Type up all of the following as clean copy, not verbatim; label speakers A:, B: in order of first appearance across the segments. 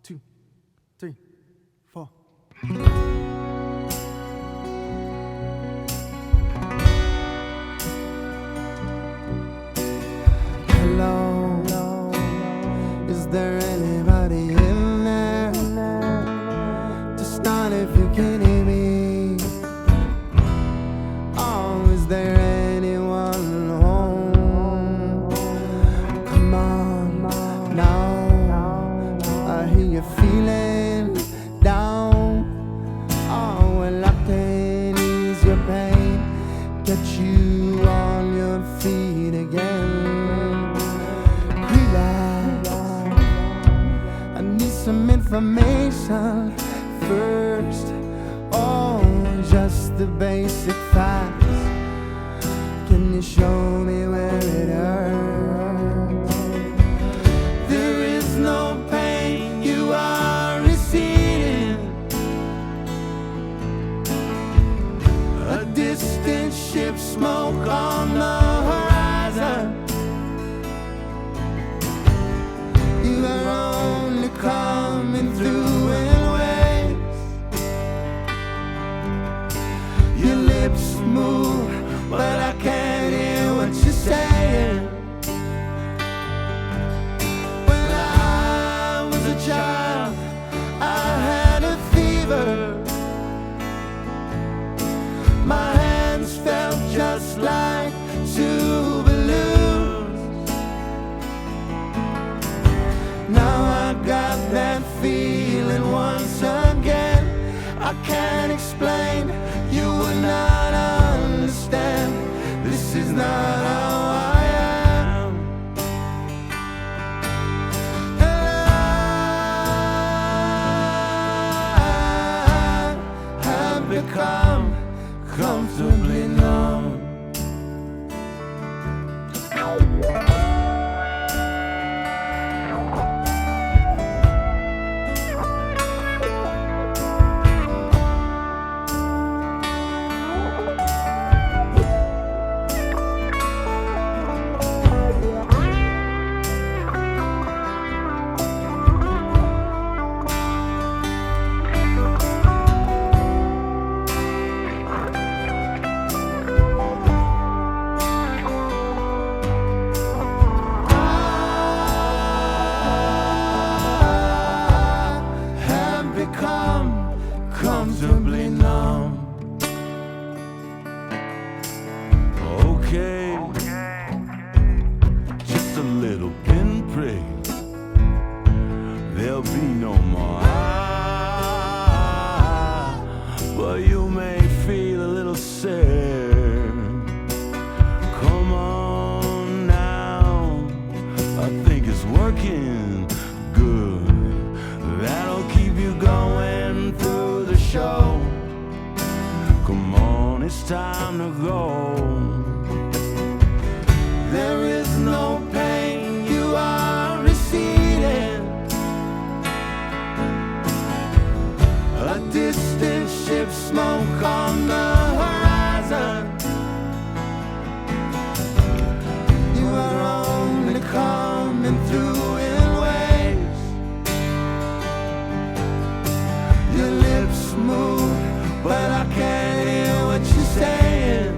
A: 2, 3, 4. Hello, is there anybody in there? Just not if you can hear me. Oh, is there anyone home? Come on, now I hear you feeling down. Oh, well, I can ease your pain, get you on your feet again. Relax, I need some information first. Oh, just the basic facts. Can you show me where it hurts? There is no pain you are receding. A distant ship, smoke on the horizon. You are only coming through in waves. Your lips move, but I can't hear what you're saying. When I was a child, I had a fever. My hands felt just like two balloons. Now I got that feeling once again. I can't explain, you would not understand. This is not how I am. I have become comfortably numb. Comfortably numb. Okay, just a little pinprick. There'll be no more. But you may feel a little sad. Come on now, I think it's working good. That'll keep you going through the show. Come on, it's time to go. There is no pain, you are receding. A distant ship, smoke on the horizon. You are only coming through in waves. Your lips move, but I can't hear what you're saying.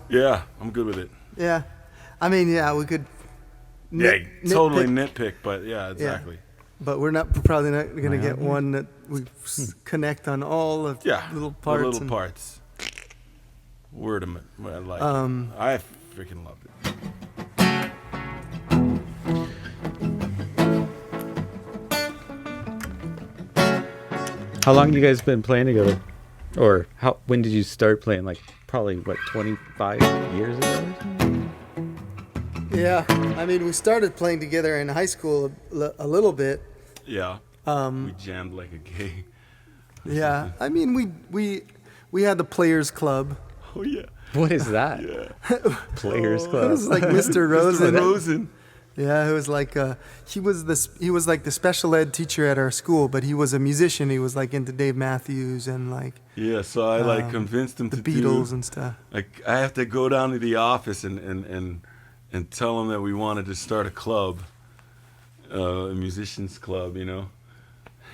A: Yeah, I'm good with it.
B: Yeah. I mean, yeah, we could
A: Totally
B: nitpick,
A: nitpick, but yeah, exactly.
B: but we're probably not going to get one that we connect on all the little parts.
A: The little parts. Word of it. I like it. I freaking love it.
C: How long you guys been playing together? Or when did you start playing? Like probably 25 years ago or something?
B: Yeah. I mean, we started playing together in high school a little bit.
A: Yeah. We jammed like a gay.
B: Yeah. I mean, we had the Players Club.
A: Oh yeah.
C: What is that?
A: Yeah.
C: Players
B: It
C: Club.
B: was like Mr. Rosen.
A: Mr. Rosen.
B: Yeah, it was like he was like the special ed teacher at our school, but he was a musician. He was like into Dave Matthews and like
A: so I like convinced him
B: the
A: to
B: Beatles and stuff.
A: Like I have to go down to the office and tell him that we wanted to start a club, a musicians club, you know.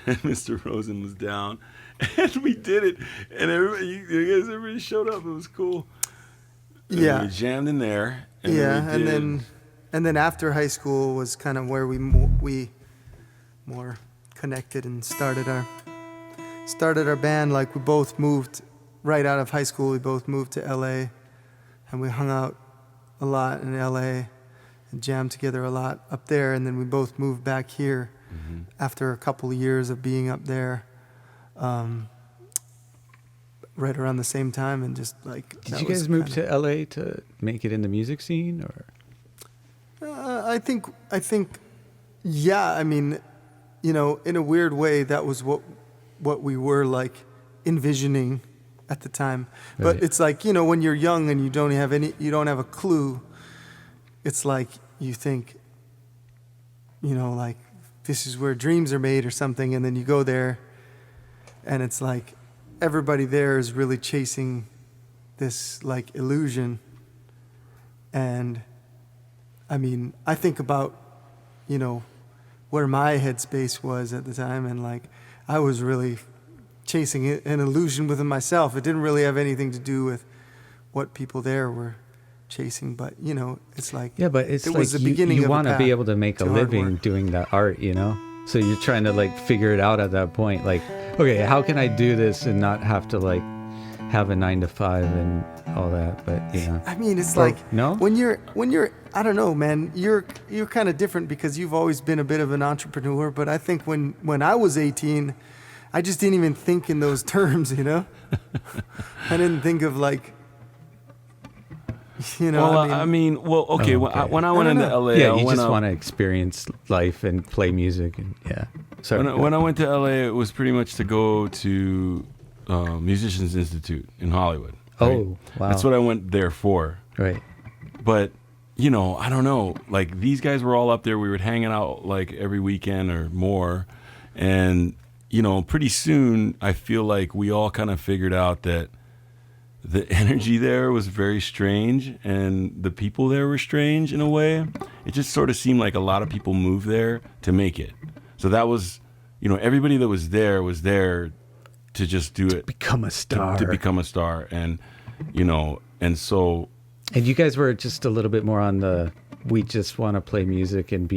A: And Mr. Rosen was down, and we did it, and everybody showed up. It was cool. And we jammed in there. And
B: then after high school was kind of where we more connected and started our band. Like we both moved right out of high school. We both moved to LA, and we hung out a lot in LA and jammed together a lot up there. And then we both moved back here after a couple of years of being up there, right around the same time. And just like,
C: did you guys move to LA to make it in the music scene, or?
B: I think, yeah. I mean, you know, in a weird way, that was what we were like envisioning at the time. But
C: Right.
B: it's like, you know, when you're young and you don't have a clue. It's like you think, you know, like this is where dreams are made or something, and then you go there, and it's like everybody there is really chasing this like illusion. And I mean, I think about, you know, where my headspace was at the time, and like I was really chasing an illusion within myself. It didn't really have anything to do with what people there were chasing, but you know, it's like
C: But it's
B: it
C: like
B: was the beginning
C: you
B: of a
C: want to be
B: path
C: able to make a
B: to hard
C: living
B: work.
C: doing that art, you know. So you're trying to like figure it out at that point. Like, okay, how can I do this and not have to like have a 9 to 5 and all that? But you know,
B: I mean, it's like
C: no?
B: when you're I don't know, man. You're kind of different because you've always been a bit of an entrepreneur. But I think when I was 18, I just didn't even think in those terms, you know. I didn't think of like, you know.
A: Okay. When I went into LA,
C: you just want to experience life and play music, and
A: when I went to LA, it was pretty much to go to Musicians Institute in Hollywood. Right?
C: Oh, wow.
A: That's what I went there for.
C: Right.
A: But you know, I don't know. Like these guys were all up there. We were hanging out like every weekend or more, and you know, pretty soon I feel like we all kind of figured out that the energy there was very strange, and the people there were strange in a way. It just sort of seemed like a lot of people moved there to make it. So that was, you know, everybody that was there to just do it,
C: Become a star.
A: to become a star, and you know, and so.
C: And you guys were just a little bit more on the, we just want to play music and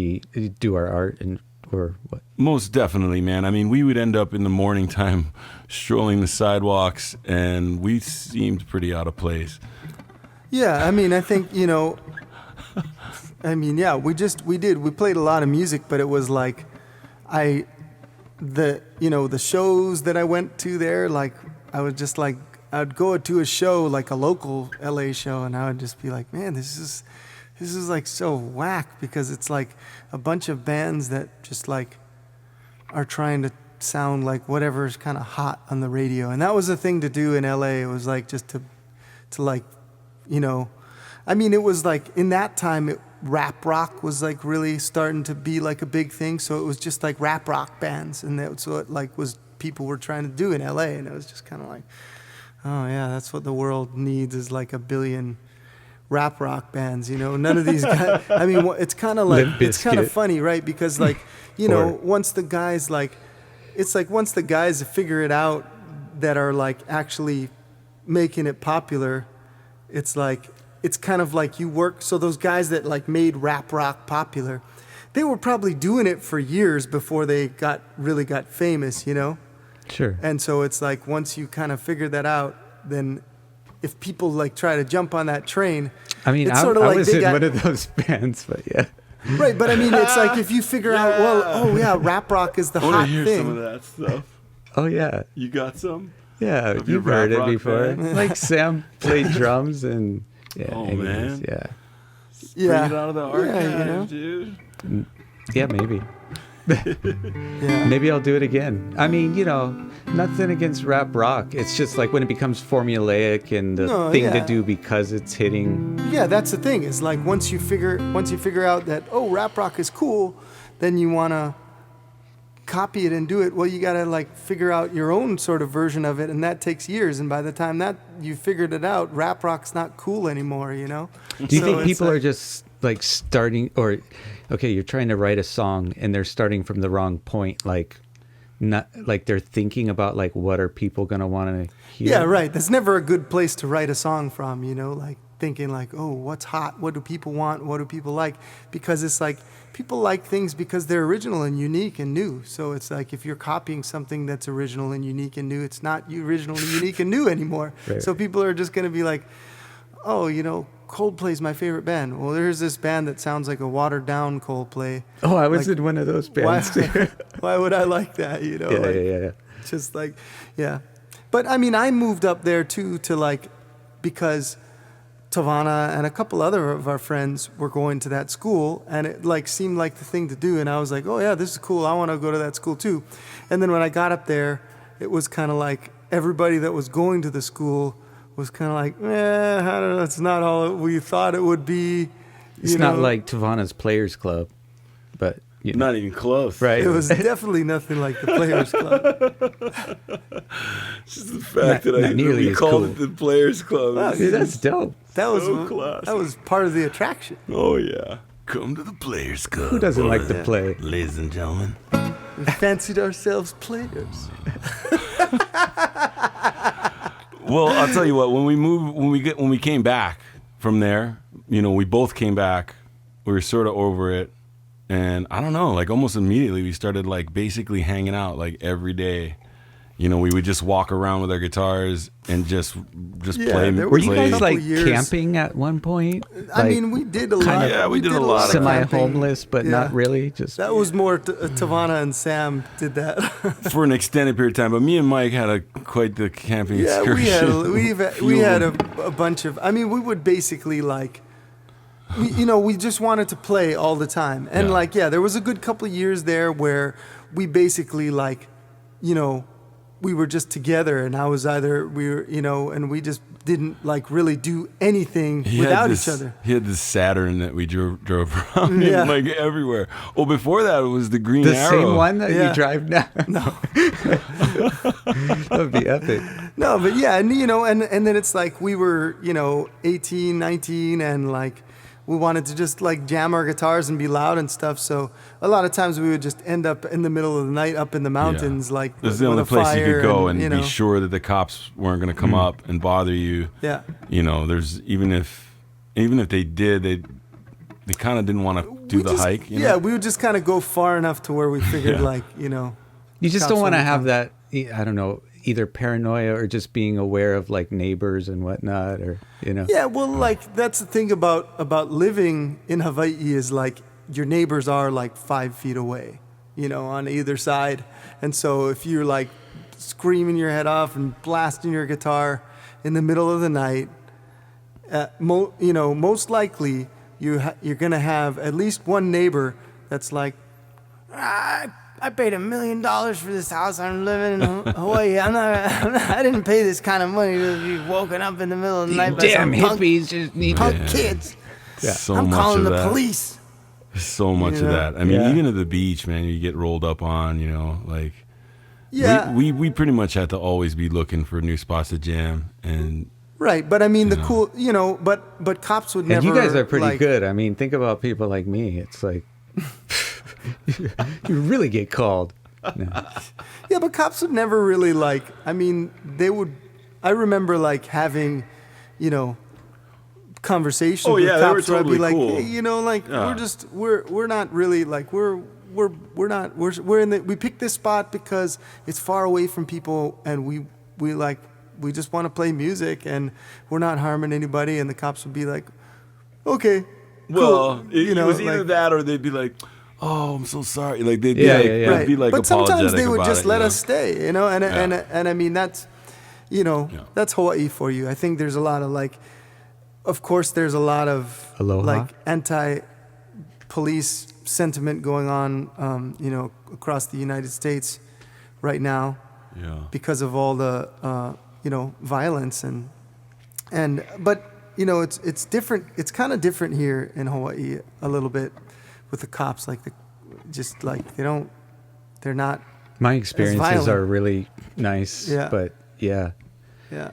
C: do our art, and or what?
A: Most definitely, man. I mean, we would end up in the morning time strolling the sidewalks, and we seemed pretty out of place.
B: Yeah, I mean, I think, you know, I mean, yeah, we played a lot of music, but it was like, the shows that I went to there, like, I was just like, I'd go to a show, like a local LA show, and I would just be like, man, this is like so whack, because it's like a bunch of bands that just like are trying to sound like whatever's kind of hot on the radio. And that was the thing to do in LA. It was like just to like, you know, I mean, it was like in that time, rap rock was like really starting to be like a big thing. So it was just like rap rock bands, and that's what like was people were trying to do in LA. And it was just kind of like, oh yeah, that's what the world needs, is like a billion rap rock bands, you know. None of these guys, I mean, it's kind of like, it's kind of funny, right? Because like, you know, once the guys figure it out that are like actually making it popular, it's like it's kind of like you work. So those guys that like made rap rock popular, they were probably doing it for years before they really got famous, you know?
C: Sure.
B: And so it's like once you kind of figure that out, then if people like try to jump on that train,
C: I mean,
B: it's
C: I
B: sort of like
C: was
B: they
C: in
B: got,
C: one of those bands, but yeah.
B: right. But I mean, it's like if you figure out, well, oh yeah, rap rock is the
D: I want
B: hot
D: to hear
B: thing.
D: some of that stuff.
C: Oh yeah.
D: You got some?
C: Yeah,
D: Of your
C: you've heard
D: rap
C: it
D: rock
C: before.
D: band?
C: Like Sam played drums and yeah.
D: Oh,
C: anyways,
D: man.
C: Yeah.
B: Yeah.
D: Bring it out of the archive,
B: Yeah, you know?
D: dude.
C: Yeah, maybe.
B: Yeah.
C: Maybe I'll do it again. I mean, you know, nothing against rap rock. It's just like when it becomes formulaic and the
B: No,
C: thing
B: yeah.
C: to do because it's hitting.
B: Yeah, that's the thing. Is like once you figure out that rap rock is cool, then you want to copy it and do it. Well, you got to like figure out your own sort of version of it, and that takes years. And by the time that you figured it out, rap rock's not cool anymore. You know.
C: Do you
B: So
C: think
B: it's
C: people
B: like-
C: are just like starting, or okay, you're trying to write a song and they're starting from the wrong point, like not like they're thinking about like what are people gonna want to hear?
B: Yeah, right. That's never a good place to write a song from, you know, like thinking like, oh, what's hot? What do people want? What do people like? Because it's like people like things because they're original and unique and new. So it's like if you're copying something that's original and unique and new, it's not original and unique and new anymore.
C: Right.
B: So people are just going to be like, oh, you know, Coldplay's my favorite band. Well, there's this band that sounds like a watered down Coldplay.
C: Oh, I was
B: Like,
C: in one of those
B: Why,
C: bands too.
B: why would I like that? You know,
C: Yeah,
B: like,
C: yeah.
B: just like, yeah. But I mean, I moved up there too to like, because Tavana and a couple other of our friends were going to that school, and it like seemed like the thing to do. And I was like, oh yeah, this is cool. I want to go to that school too. And then when I got up there, it was kind of like everybody that was going to the school was kind of like, I don't know, it's not all we thought it would be.
C: It's not like Tavana's Players Club, but you know,
D: Not even close.
C: right.
B: It was definitely nothing like the Players Club.
D: Just the fact that
C: not nearly
D: we
C: as
D: called
C: cool.
D: it the Players Club.
B: Wow,
C: Dude, that's dope.
B: That was
D: So classic.
B: that was part of the attraction.
D: Oh, yeah. Come to the Players Club.
C: Who doesn't like to
B: Yeah.
C: play?
D: Ladies and gentlemen.
B: We fancied ourselves players.
D: Well, I'll tell you what. When we came back from there, you know, we both came back. We were sort of over it, and I don't know, like almost immediately we started like basically hanging out like every day. You know, we would just walk around with our guitars and just
B: Yeah,
D: play.
B: there
C: Were
B: was
C: you
B: a
C: guys
B: couple
C: like
B: years.
C: camping at one point?
B: I
C: Like,
B: mean, we did a lot.
D: Yeah, we did a lot of
B: camping.
C: semi-homeless, but
B: Yeah.
C: not really. Just
B: That was more Tavana and Sam did that.
D: for an extended period of time. But me and Mike had quite the camping
B: Yeah,
D: excursion.
B: we had a bunch of. I mean, we would basically like. We just wanted to play all the time, and
D: Yeah.
B: there was a good couple of years there where we basically like, we were just together, and and we just didn't like really do anything without each other.
D: He had this Saturn that we drove around
B: Yeah.
D: in, like everywhere. Well, before that, it was the Green
C: the
D: Arrow.
C: same one that
B: Yeah.
C: you drive now. No, that would be epic.
B: No, but yeah, and then it's like we were 18, 19, and like we wanted to just like jam our guitars and be loud and stuff. So a lot of times we would just end up in the middle of the night up in the mountains, like
D: This is the
B: with
D: only
B: a
D: place you
B: fire
D: could go and,
B: you
D: be sure that the cops weren't going to come up and bother you.
B: Yeah.
D: You know, there's even if they did, they kind of didn't want to do the hike. You know?
B: Yeah, we would just kind of go far enough to where we figured
D: Yeah.
C: You just
B: cops
C: don't want to
B: wouldn't
C: have
B: come.
C: that. I don't know, either paranoia or just being aware of like neighbors and whatnot, or
B: Yeah, well, like that's the thing about living in Hawaii is like your neighbors are like 5 feet away, on either side, and so if you're like screaming your head off and blasting your guitar in the middle of the night, most likely you're gonna have at least one neighbor that's like, I paid $1 million for this house. I'm living in Hawaii. I didn't pay this kind of money to be woken up in the middle of the night by
C: damn
B: some
C: hippies just need
B: punk
C: to.
B: kids.
D: So
B: I'm
D: much
B: calling
D: of
B: the
D: that.
B: police.
D: So much
B: You
D: of
B: know?
D: that. I mean,
C: Yeah.
D: even at the beach, man, you get rolled up on. Like
B: Yeah,
D: we pretty much had to always be looking for new spots to jam. And
B: right. But I mean, the cool, but cops would
C: And
B: never.
C: you guys are pretty
B: like,
C: good. I mean, think about people like me. It's like you really get called. No.
B: Yeah, but cops would never really like. I mean, they would. I remember like having, conversations
D: Oh,
B: with
D: yeah, they were
B: cops where I'd be
D: totally
B: like,
D: cool.
B: hey, you know, like
D: Yeah.
B: we're not really like we're not we're in the we picked this spot because it's far away from people and we just want to play music and we're not harming anybody, and the cops would be like, okay,
D: Well,
B: cool.
D: it was either
B: like,
D: that or they'd be like, "Oh, I'm so sorry." Like they'd be
C: Yeah,
D: like,
C: yeah, yeah.
D: they'd be like
B: but sometimes
D: apologetic
B: they would
D: about
B: just
D: it,
B: let
D: you know?
B: us stay, you know, and I mean that's, you know,
D: Yeah.
B: that's Hawaii for you. I think there's a lot of like, of course, there's a lot of
C: Aloha?
B: like anti-police sentiment going on, you know, across the United States right now
D: Yeah.
B: because of all the, you know, violence but you know, it's different. It's kind of different here in Hawaii a little bit with the cops, like they're not.
C: My experiences
B: violent.
C: are really nice,
B: Yeah.
C: but yeah,
B: Yeah,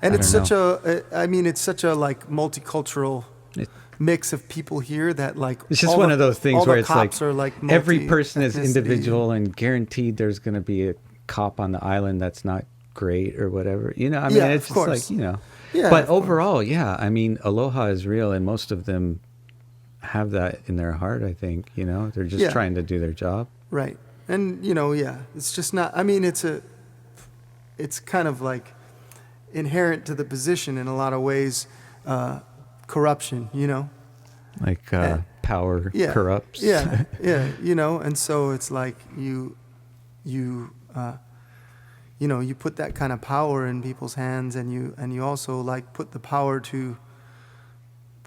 B: and
C: I
B: it's
C: don't
B: such a. I mean, it's such a like multicultural
C: It-
B: mix of people here that like.
C: it's just
B: all
C: one
B: the-
C: of those things
B: all
C: where
B: the
C: it's like
B: cops are like
C: every person is
B: multi-ethnicity.
C: individual and guaranteed there's going to be a cop on the island that's not great or whatever. You know, I mean,
B: Yeah,
C: it's
B: of
C: just
B: course.
C: like, you know.
B: Yeah,
C: But
B: of course.
C: overall, yeah, I mean, aloha is real, and most of them have that in their heart, I think, you know. They're just
B: Yeah.
C: trying to do their job.
B: Right, and you know, yeah, it's just not. I mean, it's kind of like inherent to the position in a lot of ways. Corruption, you know.
C: Like
B: Yeah.
C: power
B: Yeah.
C: corrupts.
B: Yeah, yeah, you know, and so it's like you know, you put that kind of power in people's hands, and you also like put the power to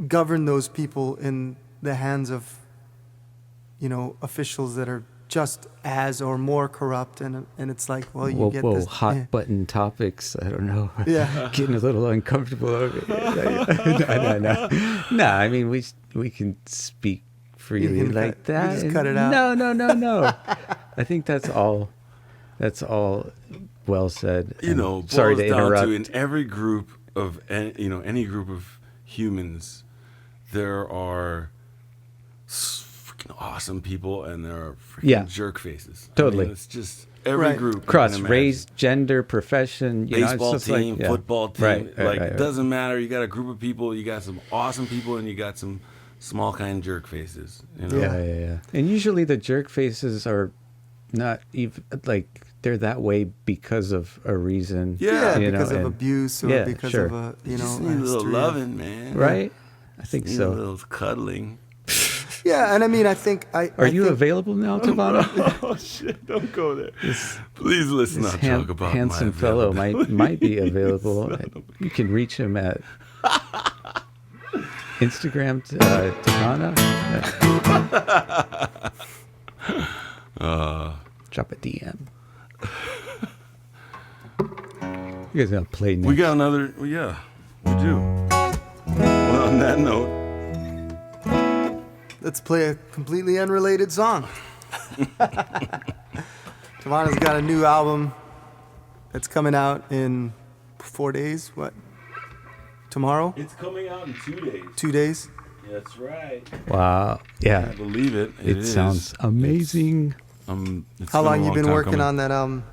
B: govern those people in the hands of, you know, officials that are just as or more corrupt, and it's like, well, you get
C: whoa,
B: this
C: hot
B: yeah.
C: button topics. I don't know.
B: Yeah.
C: Getting a little uncomfortable over here. No, I mean, we can speak freely
B: can
C: like
B: cut-
C: that.
B: you just
C: and-
B: cut it out.
C: No. I think that's all well said.
D: You
C: and
D: know,
C: sorry
D: boils
C: to
D: down
C: interrupt.
D: to in every group of any group of humans, there are freaking awesome people and there are freaking
C: Yeah.
D: jerk faces.
C: Totally.
D: I mean, it's just every
B: Right.
D: group. you
C: Cross
D: can
C: race,
D: imagine.
C: gender, profession, you
D: Baseball
C: know, it's just
D: team,
C: like, yeah.
D: football team.
C: Right,
D: like
C: right.
D: it doesn't matter. You got a group of people. You got some awesome people, and you got some small kind jerk faces. You know?
C: Yeah. And usually the jerk faces are not even like they're that way because of a reason.
D: Yeah,
C: you know,
B: because of
C: and-
B: abuse or
C: yeah,
B: because
C: sure.
B: of a, you know,
D: Just
B: a
D: need a little
B: history of-
D: loving, man.
C: right? I think
D: Need a
C: so.
D: little cuddling.
B: Yeah, and I mean, I think
C: Are you
B: think,
C: available now, Tavana?
D: Oh shit! Don't go there. Please listen.
C: This
D: Not talk about
C: handsome
D: my
C: fellow
D: availability.
C: might be available. You can reach him at Instagram, Tavana. Drop a DM. You guys gonna play next?
D: We got another. Well, yeah, we do. Well, on that note,
B: let's play a completely unrelated song. Tavana's got a new album that's coming out in 4 days. What? Tomorrow?
D: it's coming out in 2 days.
B: 2 days?
D: That's right.
C: Wow. Yeah.
D: I believe it.
C: It
D: is.
C: sounds amazing.
D: It's
B: How
D: been a
B: long you been
D: time
B: working
D: coming.
B: on that album?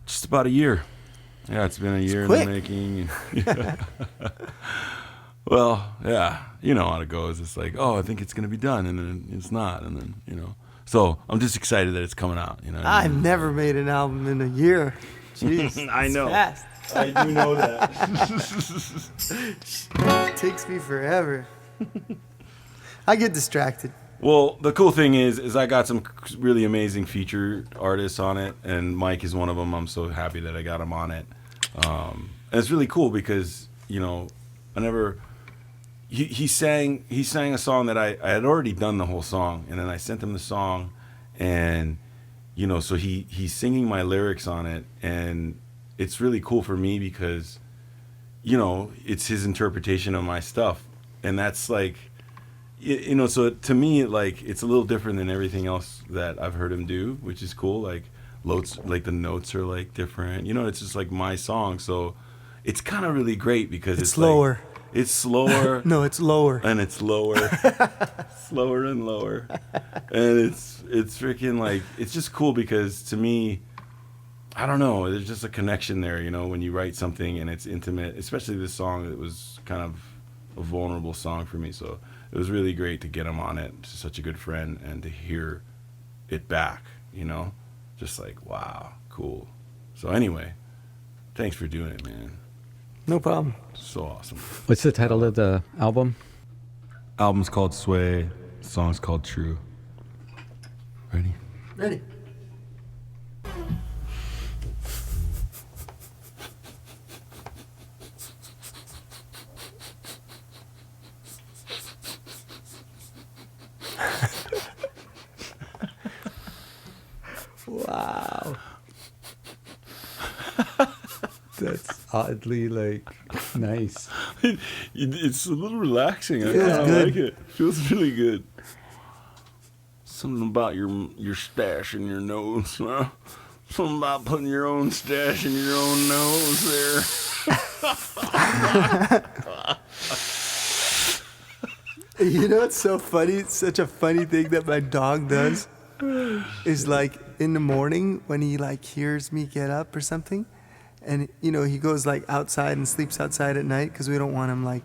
D: Just about a year. Yeah, it's been a year in
B: quick.
D: the making. Well, yeah, you know how it goes. It's like, oh, I think it's gonna be done, and then it's not, and then you know. So I'm just excited that it's coming out. You know. what I
B: I've
D: mean?
B: never made an album in a year. Jeez.
D: I
B: it's
D: know.
B: Fast.
D: I do know that.
B: It takes me forever. I get distracted.
D: Well, the cool thing is I got some really amazing feature artists on it, and Mike is one of them. I'm so happy that I got him on it. And it's really cool because, you know, he sang a song that I had already done the whole song, and then I sent him the song, and, you know, so he's singing my lyrics on it, and it's really cool for me because, you know, it's his interpretation of my stuff, and that's like, you know, so to me, like, it's a little different than everything else that I've heard him do, which is cool. Like, the notes are like different. You know, it's just like my song, so it's kind of really great because it's
B: slower.
D: Like, it's slower.
B: No, it's lower.
D: And it's lower, slower and lower, and it's freaking like it's just cool because to me, I don't know, there's just a connection there. You know, when you write something and it's intimate, especially this song that was kind of a vulnerable song for me. So it was really great to get him on it. He's such a good friend, and to hear it back, you know, just like, wow, cool. So anyway, thanks for doing it, man.
B: No problem.
D: So awesome.
C: What's the title of the album?
D: Album's called Sway. Song's called True. Ready?
B: Ready.
C: Wow. That's oddly like nice.
D: It's a little relaxing. I
B: Feels
D: kinda
B: good.
D: like it. Feels really good. Something about your stash in your nose, huh? Something about putting your own stash in your own nose there.
B: You know what's so funny? It's such a funny thing that my dog does. Is like in the morning when he like hears me get up or something, and you know he goes like outside and sleeps outside at night because we don't want him like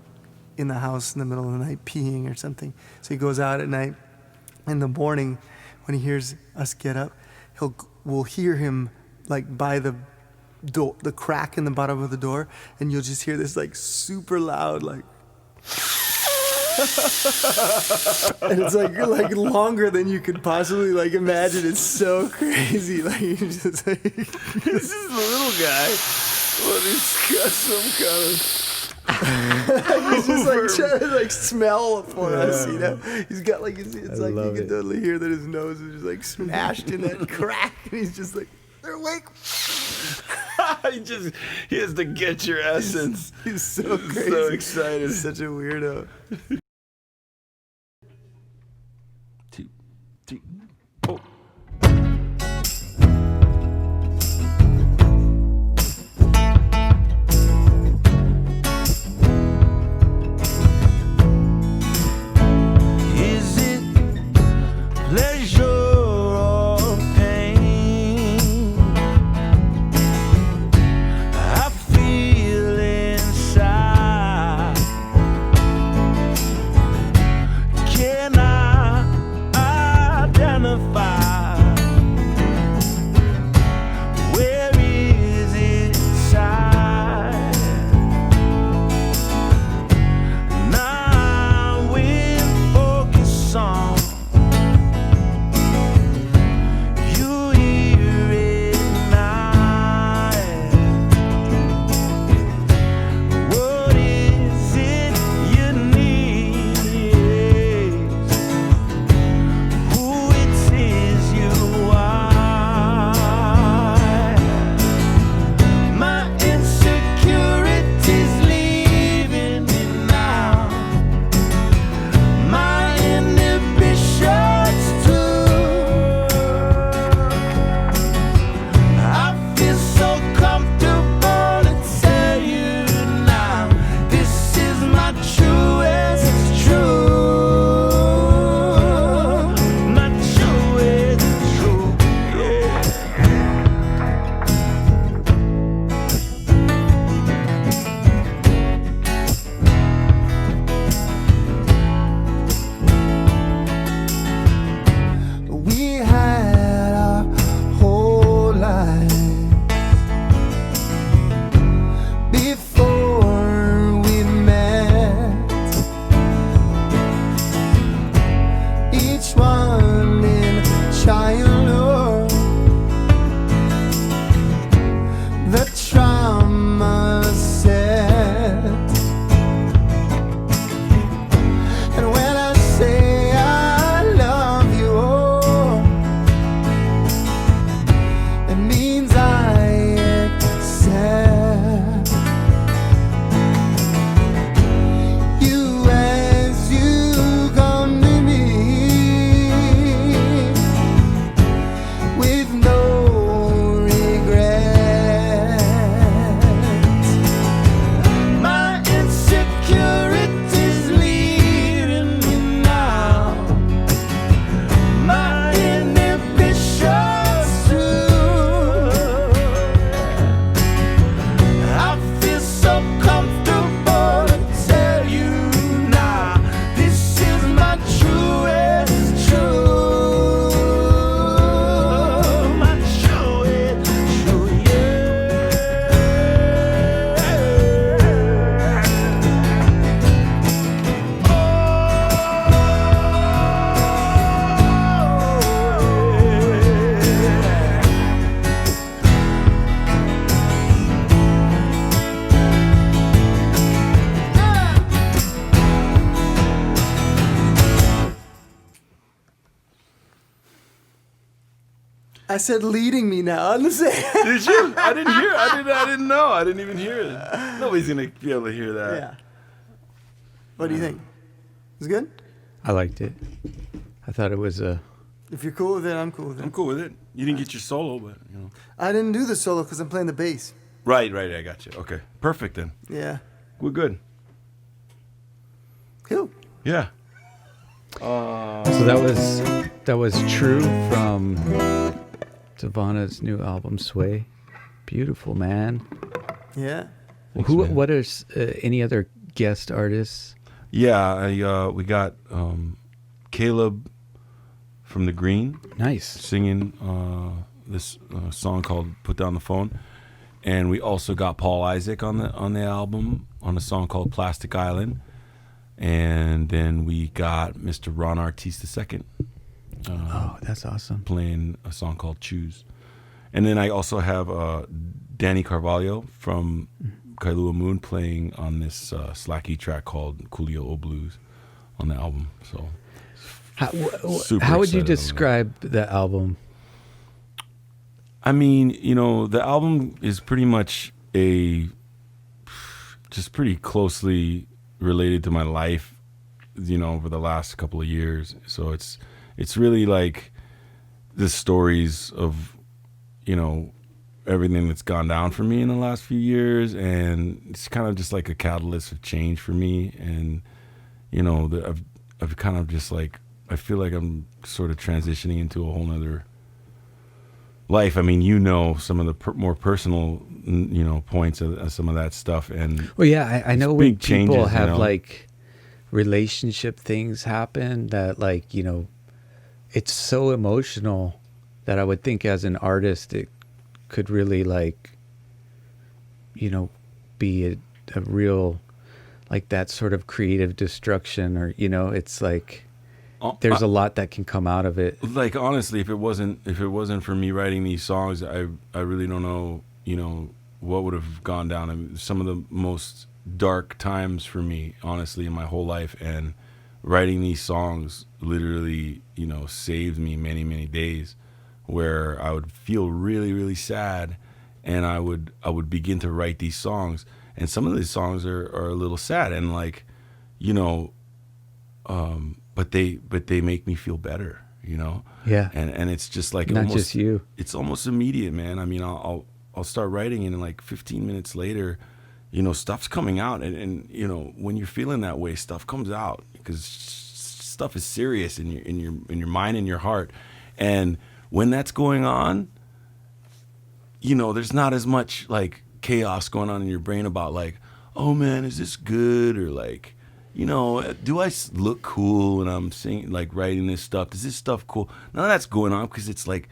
B: in the house in the middle of the night peeing or something. So he goes out at night. In the morning, when he hears us get up, we'll hear him like by the door, the crack in the bottom of the door, and you'll just hear this like super loud like. And it's like longer than you could possibly like imagine. It's so crazy. Like you just like
D: This is the little guy. Well, he's got some kind of.
B: he's just like trying to like smell for us, you know. He's got like it's like you
C: love
B: can
C: it.
B: totally hear that his nose is just like smashed in that crack, and he's just like they're awake.
D: He has to get your essence.
B: He's so crazy.
D: So excited.
B: He's such a weirdo.
D: 2, 3, 4.
A: Is it pleasure or pain? I feel inside. Can I
B: I said leading me now. I'm saying.
D: Did you? I didn't hear. I didn't know. I didn't even hear it. Nobody's gonna be able to hear that.
B: Yeah. What do you think? Is it good?
C: I liked it. I thought it was a.
B: If you're cool with it, I'm cool with it.
D: I'm cool with it. You didn't get your solo, but you know.
B: I didn't do the solo because I'm playing the bass.
D: Right. I got you. Okay. Perfect then.
B: Yeah.
D: We're good.
B: Cool.
D: Yeah.
C: So that was True from Tavana's new album Sway. Beautiful, man.
B: Yeah.
D: Thanks,
C: Who?
D: man.
C: What are any other guest artists?
D: Yeah. We got Caleb from The Green
C: Nice.
D: singing this song called "Put Down the Phone," and we also got Paul Isaac on the album on a song called "Plastic Island," and then we got Mr. Ron Artiste II.
C: Oh, that's awesome.
D: Playing a song called "Choose," and then I also have Danny Carvalho from Kailua Moon playing on this Slacky track called "Coolio O Blues" on the album. So, super
C: How would you
D: excited on that.
C: describe the album?
D: I mean, you know, the album is pretty much just pretty closely related to my life, you know, over the last couple of years. So it's really like the stories of, you know, everything that's gone down for me in the last few years, and it's kind of just like a catalyst of change for me. And you know, I've kind of just like, I feel like I'm sort of transitioning into a whole nother life. I mean, you know, some of the more personal, you know, points of some of that stuff. And
C: Well, yeah, I know when
D: big
C: people
D: changes,
C: have
D: you know?
C: like relationship things happen that, like, you know, it's so emotional that I would think as an artist it could really, like, you know, be a real, like, that sort of creative destruction, or, you know, it's like there's a lot that can come out of it.
D: like, honestly, if it wasn't for me writing these songs, I really don't know, you know, what would have gone down. I mean, some of the most dark times for me, honestly, in my whole life, and writing these songs literally, you know, saved me many, many days where I would feel really, really sad, and I would begin to write these songs, and some of these songs are a little sad, and, like, you know, but they make me feel better, you know.
C: Yeah.
D: And it's just like
C: Not
D: almost,
C: just you.
D: It's almost immediate, man. I mean, I'll start writing, and like 15 minutes later, you know, stuff's coming out, and you know, when you're feeling that way, stuff comes out because stuff is serious in your mind and your heart, and when that's going on, you know, there's not as much like chaos going on in your brain about like, oh man, is this good, or like, you know, do I look cool when I'm singing, like writing this stuff? Is this stuff cool? None of that's going on because it's like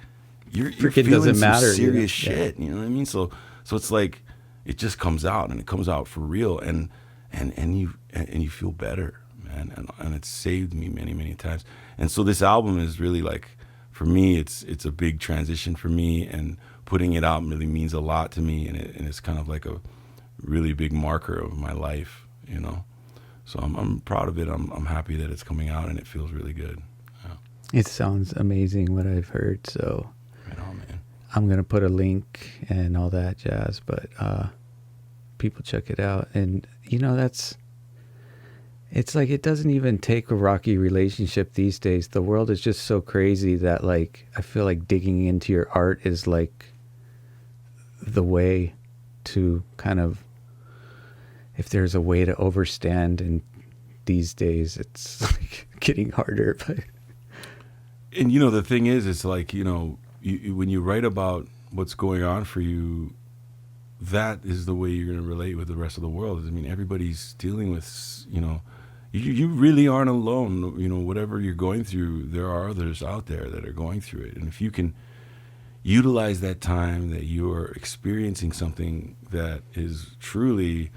D: you're
C: Freaking
D: feeling
C: doesn't
D: some
C: matter, you know?
D: serious shit. You know what I mean? So it's like it just comes out, and it comes out for real, and you feel better, man. And it's saved me many, many times. And so this album is really like, for me, it's a big transition for me, and putting it out really means a lot to me, and it's kind of like a really big marker of my life, you know. So I'm proud of it. I'm happy that it's coming out, and it feels really good. Yeah.
C: It sounds amazing what I've heard, so
D: Right on, man.
C: I'm gonna put a link and all that jazz, but people check it out. And you know, it's like, it doesn't even take a rocky relationship these days. The world is just so crazy that, like, I feel like digging into your art is like the way to kind of, if there's a way to overstand in these days, it's like getting harder. But
D: And you know, the thing is, it's like, you know, when you write about what's going on for you, that is the way you're going to relate with the rest of the world. I mean, everybody's dealing with, you know, you really aren't alone. You know, whatever you're going through, there are others out there that are going through it. And if you can utilize that time that you're experiencing something that is truly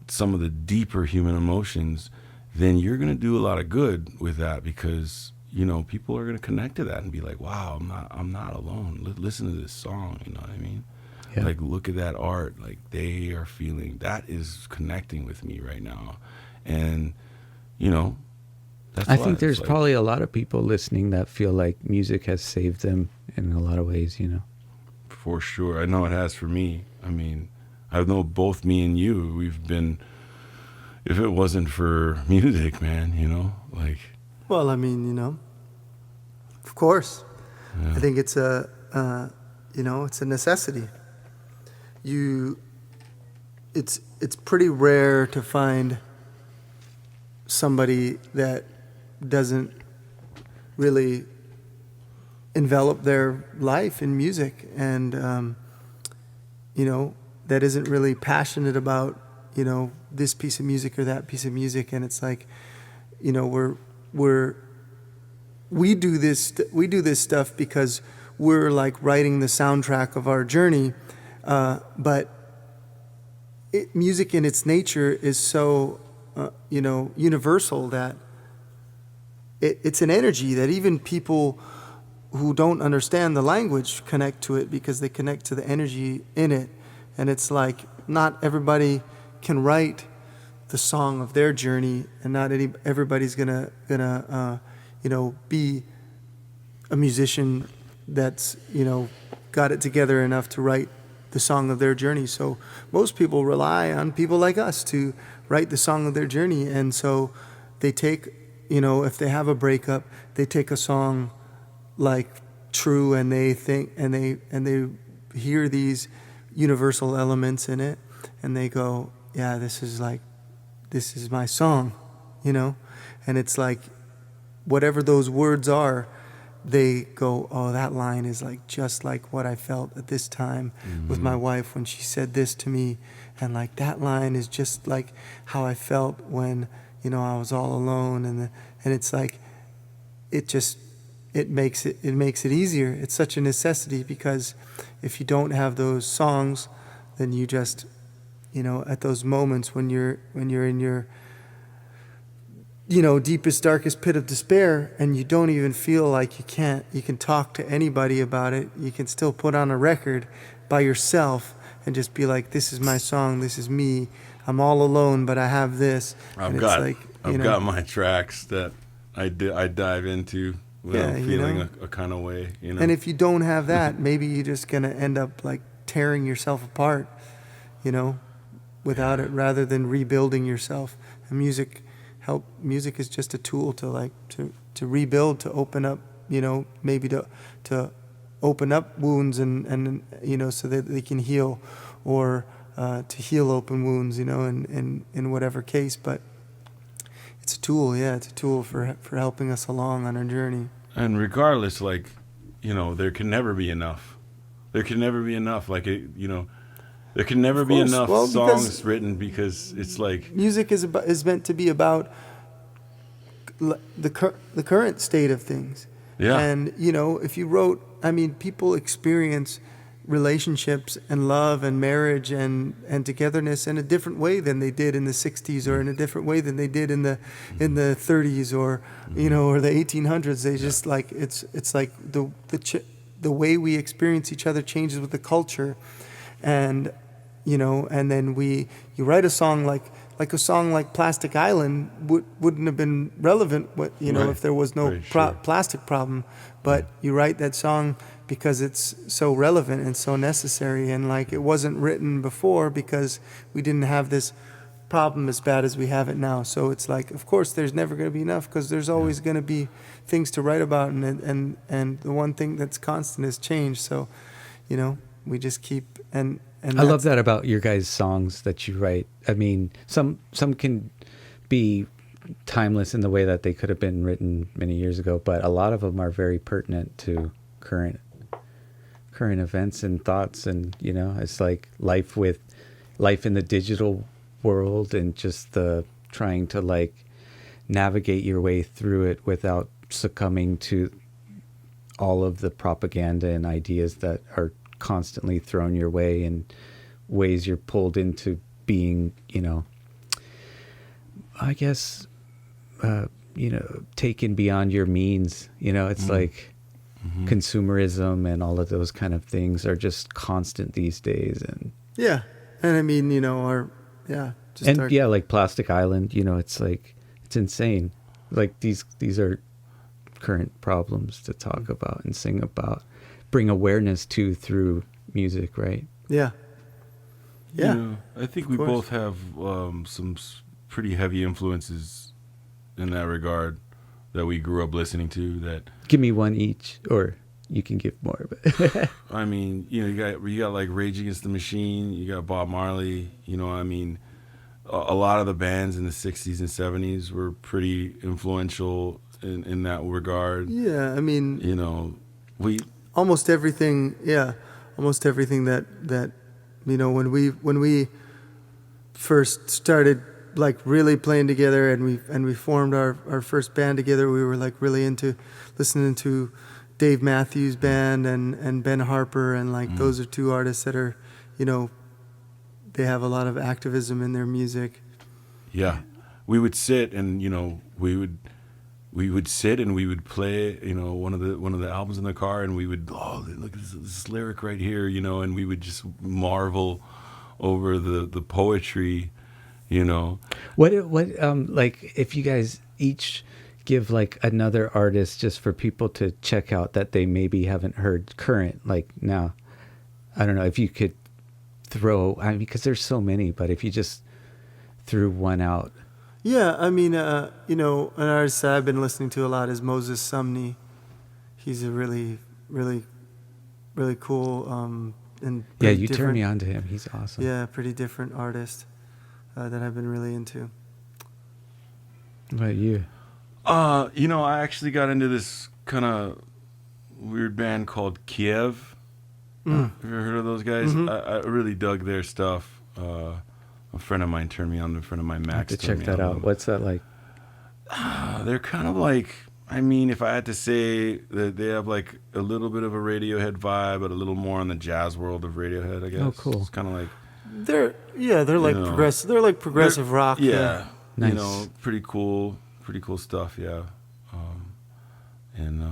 D: some of the deeper human emotions, then you're going to do a lot of good with that, because, you know, people are going to connect to that and be like, wow, I'm not alone. Listen to this song. You know what I mean?
C: Yeah.
D: Like, look at that art. Like, they are feeling, that is connecting with me right now. And, you know, That's
C: I
D: why
C: think
D: it's
C: there's
D: like-
C: probably a lot of people listening that feel like music has saved them in a lot of ways, you know.
D: For sure. I know it has for me. I mean, I know both me and you, we've been, if it wasn't for music, man, you know, like,
B: Well, I mean, of course.
D: yeah.
B: I think it's it's a necessity. It's pretty rare to find somebody that doesn't really envelop their life in music, and that isn't really passionate about this piece of music or that piece of music. And it's like, we do this stuff because we're like writing the soundtrack of our journey, but music in its nature is so universal that it's an energy that even people who don't understand the language connect to it, because they connect to the energy in it. And it's like, not everybody can write the song of their journey, and not everybody's gonna be a musician that's got it together enough to write the song of their journey. So most people rely on people like us to write the song of their journey. And so they take, if they have a breakup, they take a song like True, and they think, and they hear these universal elements in it, and they go, yeah, this is my song, and it's like, whatever those words are, they go, oh, that line is like just like what I felt at this time with my wife when she said this to me, and like that line is just like how I felt when I was all alone, and it's like, it makes it easier. It's such a necessity, because if you don't have those songs, then you just at those moments when you're in your deepest, darkest pit of despair, and you don't even feel like you can talk to anybody about it, you can still put on a record by yourself and just be like, this is my song, this is me, I'm all alone, but I have this.
D: I've got my tracks that I dive into without feeling a kind of way,
B: And if you don't have that, maybe you're just gonna end up like tearing yourself apart, without it, rather than rebuilding yourself. And music is just a tool to rebuild, to open up, maybe to open up wounds, and so that they can heal, or to heal open wounds, in whatever case. But it's a tool, it's a tool for helping us along on our journey.
D: And regardless, there can never be enough. There can never be enough. There can never be enough songs written, because it's like
B: music is meant to be about the current state of things.
D: Yeah.
B: And if you wrote, people experience relationships and love and marriage and togetherness in a different way than they did in the 60s, or in a different way than they did in the 30s, or or the 1800s. They just like, it's like the way we experience each other changes with the culture. And and then you write a song like a song like Plastic Island wouldn't have been relevant, if there was no plastic problem. But you write that song because it's so relevant and so necessary, and like, it wasn't written before because we didn't have this problem as bad as we have it now. So it's like, of course there's never going to be enough, because there's always going to be things to write about, and the one thing that's constant is change. So we just keep, and
C: I love that about your guys' songs that you write. Some can be timeless in the way that they could have been written many years ago, but a lot of them are very pertinent to current events and thoughts. And it's like life in the digital world, and just the trying to like navigate your way through it without succumbing to all of the propaganda and ideas that are constantly thrown your way, and ways you're pulled into being, I guess, taken beyond your means. It's like consumerism and all of those kind of things are just constant these days. And
B: like Plastic Island, it's like, it's insane.
C: Like these are current problems to talk about and sing about, bring awareness to through music, right?
B: Yeah. Yeah.
D: You know, I think we
B: course.
D: both have some pretty heavy influences in that regard that we grew up listening to. That
C: Give me one each, or you can give more. But
D: I mean, you know, you got like Rage Against the Machine, you got Bob Marley. You know, I mean, a lot of the bands in the '60s and '70s were pretty influential in that regard.
B: Yeah, I mean,
D: You know,
B: almost everything. Yeah, almost everything that you know, when we first started like really playing together, and we formed our first band together, we were like really into listening to Dave Matthews Band and Ben Harper, and like those are two artists that are, you know, they have a lot of activism in their music.
D: Yeah, we would sit and, you know, we would sit and we would play, you know, one of the albums in the car, and we would, oh, look at this lyric right here, you know, and we would just marvel over the poetry, you know.
C: what like if you guys each give like another artist just for people to check out that they maybe haven't heard current, like now, I don't know if you could throw, I mean, because there's so many, but if you just threw one out.
B: Yeah, I mean, you know, an artist that I've been listening to a lot is Moses Sumney. He's a really, really, really cool and
C: Yeah,
B: pretty
C: you turned me
B: different-
C: on to him. He's awesome.
B: Yeah, pretty different artist that I've been really into.
C: What about you?
D: You know, I actually got into this kind of weird band called Kiev. Have you ever heard of those guys? I really dug their stuff. A friend of mine turned me on. A friend of mine,
C: I have
D: Max,
C: to
D: turned
C: check
D: me
C: that
D: on
C: out.
D: them.
C: What's that like?
D: They're kind of like, I mean, if I had to say that they have like a little bit of a Radiohead vibe, but a little more on the jazz world of Radiohead, I guess.
C: Oh, cool.
D: It's kind of like,
B: They're like
D: know,
B: progressive. They're like progressive rock.
D: yeah,
C: Nice.
D: you know, pretty cool stuff. Yeah, and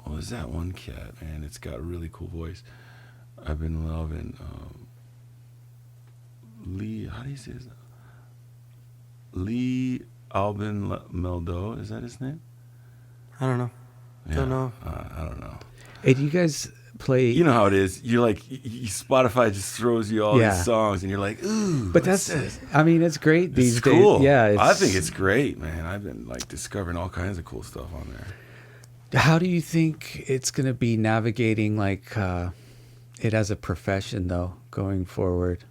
D: what was that one cat? Man, it's got a really cool voice. I've been loving Lee. How do you say his name? Lee Albin Meldo. Is that his name?
B: I don't know. Don't know.
D: I don't know.
C: Hey, do you guys play?
D: You know how it is. You're like, Spotify just throws you all
C: Yeah.
D: these songs, and you're like, ooh.
C: But
D: what's
C: that's,
D: this?
C: I mean, it's great these
D: It's
C: days.
D: cool.
C: Yeah,
D: I think it's great, man. I've been like discovering all kinds of cool stuff on there.
C: How do you think it's going to be navigating like it as a profession though, going forward?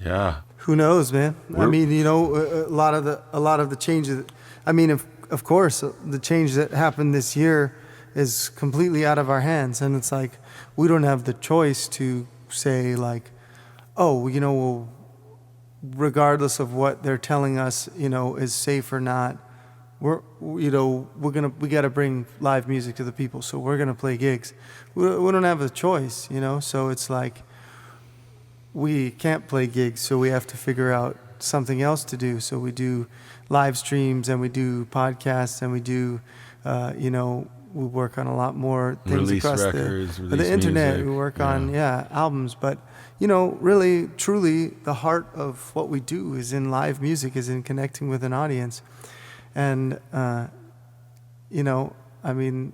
D: Yeah.
B: Who knows, man? I
D: We're-
B: mean, you know, a lot of the changes. I mean, of course, the change that happened this year is completely out of our hands, and it's like we don't have the choice to say like, oh, you know, well, regardless of what they're telling us, you know, is safe or not, we got to bring live music to the people, so we're gonna play gigs. We don't have a choice, you know. So it's like we can't play gigs, so we have to figure out something else to do. So we do live streams, and we do podcasts, and we do, you know, we work on a lot more things
D: Release
B: across
D: records,
B: the
D: release
B: internet.
D: music.
B: We work on albums, but you know, really, truly, the heart of what we do is in live music, is in connecting with an audience, and you know, I mean,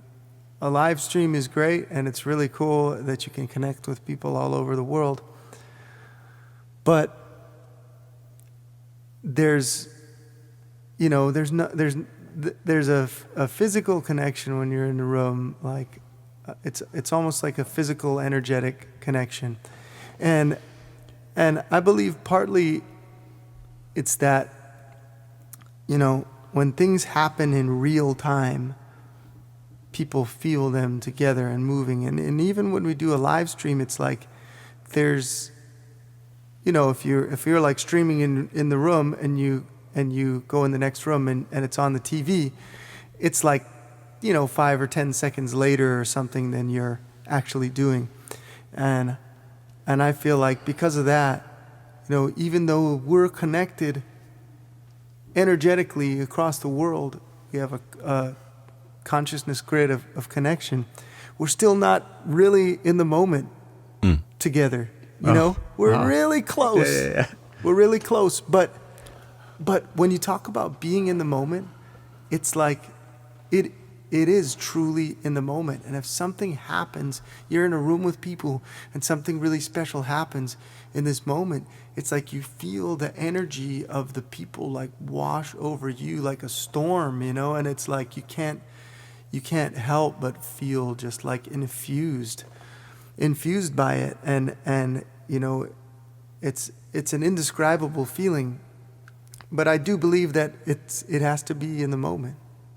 B: a live stream is great, and it's really cool that you can connect with people all over the world. But there's a physical connection when you're in the room. Like it's almost like a physical, energetic connection, and I believe partly it's that, you know, when things happen in real time, people feel them together and moving, and even when we do a live stream, it's like there's, you know, if you're like streaming in the room and you go in the next room and it's on the TV, it's like, you know, 5 or 10 seconds later or something than you're actually doing. And I feel like because of that, you know, even though we're connected energetically across the world, we have a consciousness grid of connection, we're still not really in the moment together. You know, we're really close.
C: Yeah.
B: We're really close, but But when you talk about being in the moment, it's like it is truly in the moment. And if something happens, you're in a room with people and something really special happens in this moment, it's like you feel the energy of the people like wash over you like a storm, you know, and it's like you can't help but feel just like infused by it. And you know, it's an indescribable feeling. But I do believe that it has to be in the moment,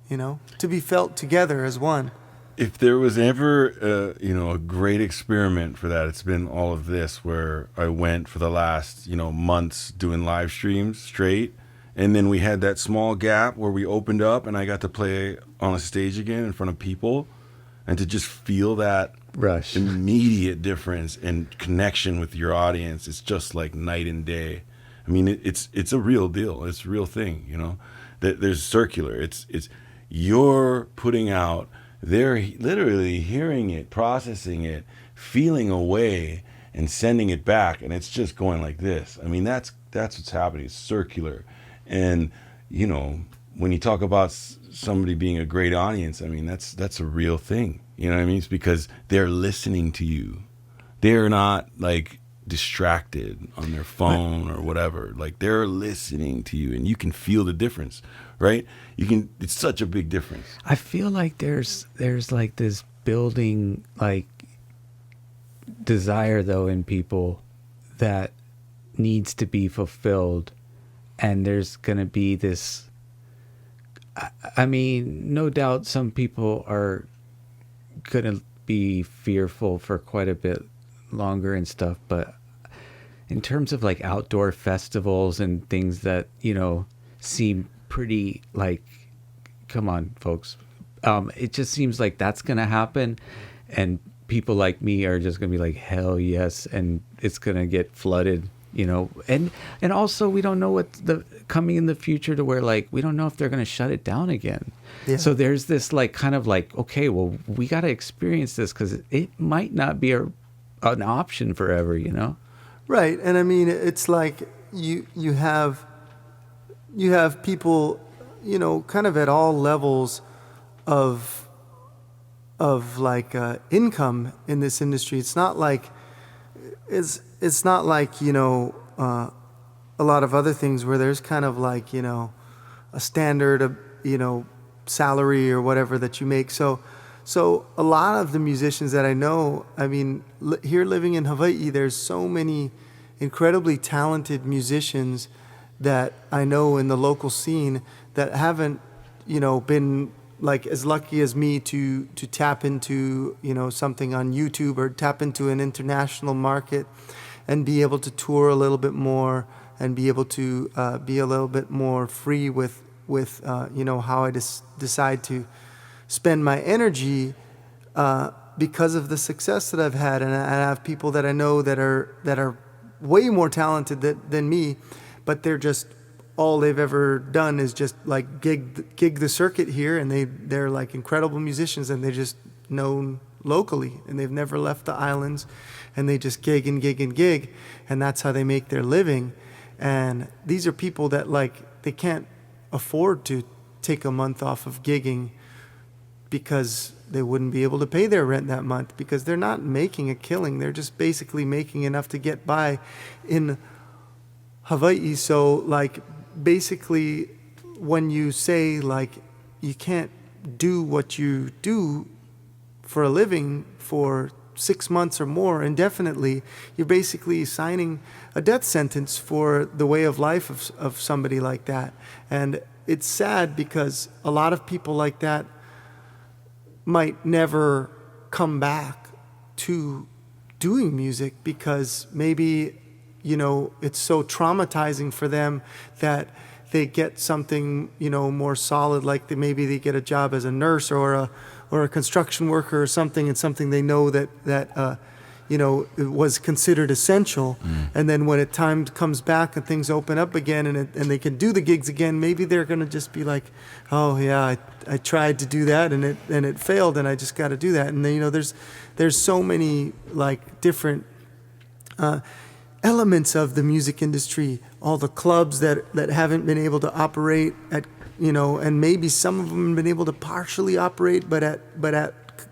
B: you know, to be felt together as one.
D: If there was ever, a great experiment for that, it's been all of this, where I went for the last, months doing live streams straight. And then we had that small gap where we opened up and I got to play on a stage again in front of people, and to just feel that
C: rush,
D: immediate difference and connection with your audience. It's just like night and day. I mean, it's a real deal. It's a real thing, There's circular. It's you're putting out. They're literally hearing it, processing it, feeling away, and sending it back, and it's just going like this. I mean, that's what's happening. It's circular, and when you talk about somebody being a great audience, I mean, that's a real thing. You know what I mean? It's because they're listening to you. They're not like distracted on their phone or whatever. Like, they're listening to you, and you can feel the difference, right? It's such a big difference.
C: I feel like there's like this building like desire though in people that needs to be fulfilled, and there's gonna be this. I mean, no doubt some people are gonna be fearful for quite a bit longer and stuff, but in terms of like outdoor festivals and things that seem pretty like, come on folks, it just seems like that's gonna happen, and people like me are just gonna be like, hell yes, and it's gonna get flooded, and also we don't know what's coming in the future, to where like we don't know if they're gonna shut it down again. Yeah. So there's this like kind of like, okay, well, we got to experience this because it might not be an option forever,
B: Right. And I mean, it's like you have people, kind of at all levels of like income in this industry. It's not like it's not like a lot of other things where there's kind of like a standard of salary or whatever that you make. So a lot of the musicians that I know, I mean, here living in Hawaii, there's so many incredibly talented musicians that I know in the local scene that haven't, been like as lucky as me to tap into, something on YouTube or tap into an international market and be able to tour a little bit more and be able to be a little bit more free with how I decide to spend my energy because of the success that I've had. And I have people that I know that are way more talented than me, but they're just, all they've ever done is just like gig the circuit here, and they're like incredible musicians, and they're just known locally, and they've never left the islands, and they just gig, and that's how they make their living. And these are people that like, they can't afford to take a month off of gigging because they wouldn't be able to pay their rent that month, because they're not making a killing. They're just basically making enough to get by in Hawaii. So like, basically when you say like you can't do what you do for a living for 6 months or more indefinitely, you're basically signing a death sentence for the way of life of somebody like that. And it's sad because a lot of people like that might never come back to doing music because maybe, it's so traumatizing for them that they get something, more solid, like maybe they get a job as a nurse or a construction worker or something, and something they know that it was considered essential. And then when time comes back and things open up again and they can do the gigs again, maybe they're going to just be like, oh yeah, I tried to do that and it failed, and I just got to do that. And then, there's so many like different elements of the music industry, all the clubs that haven't been able to operate at, and maybe some of them have been able to partially operate, but at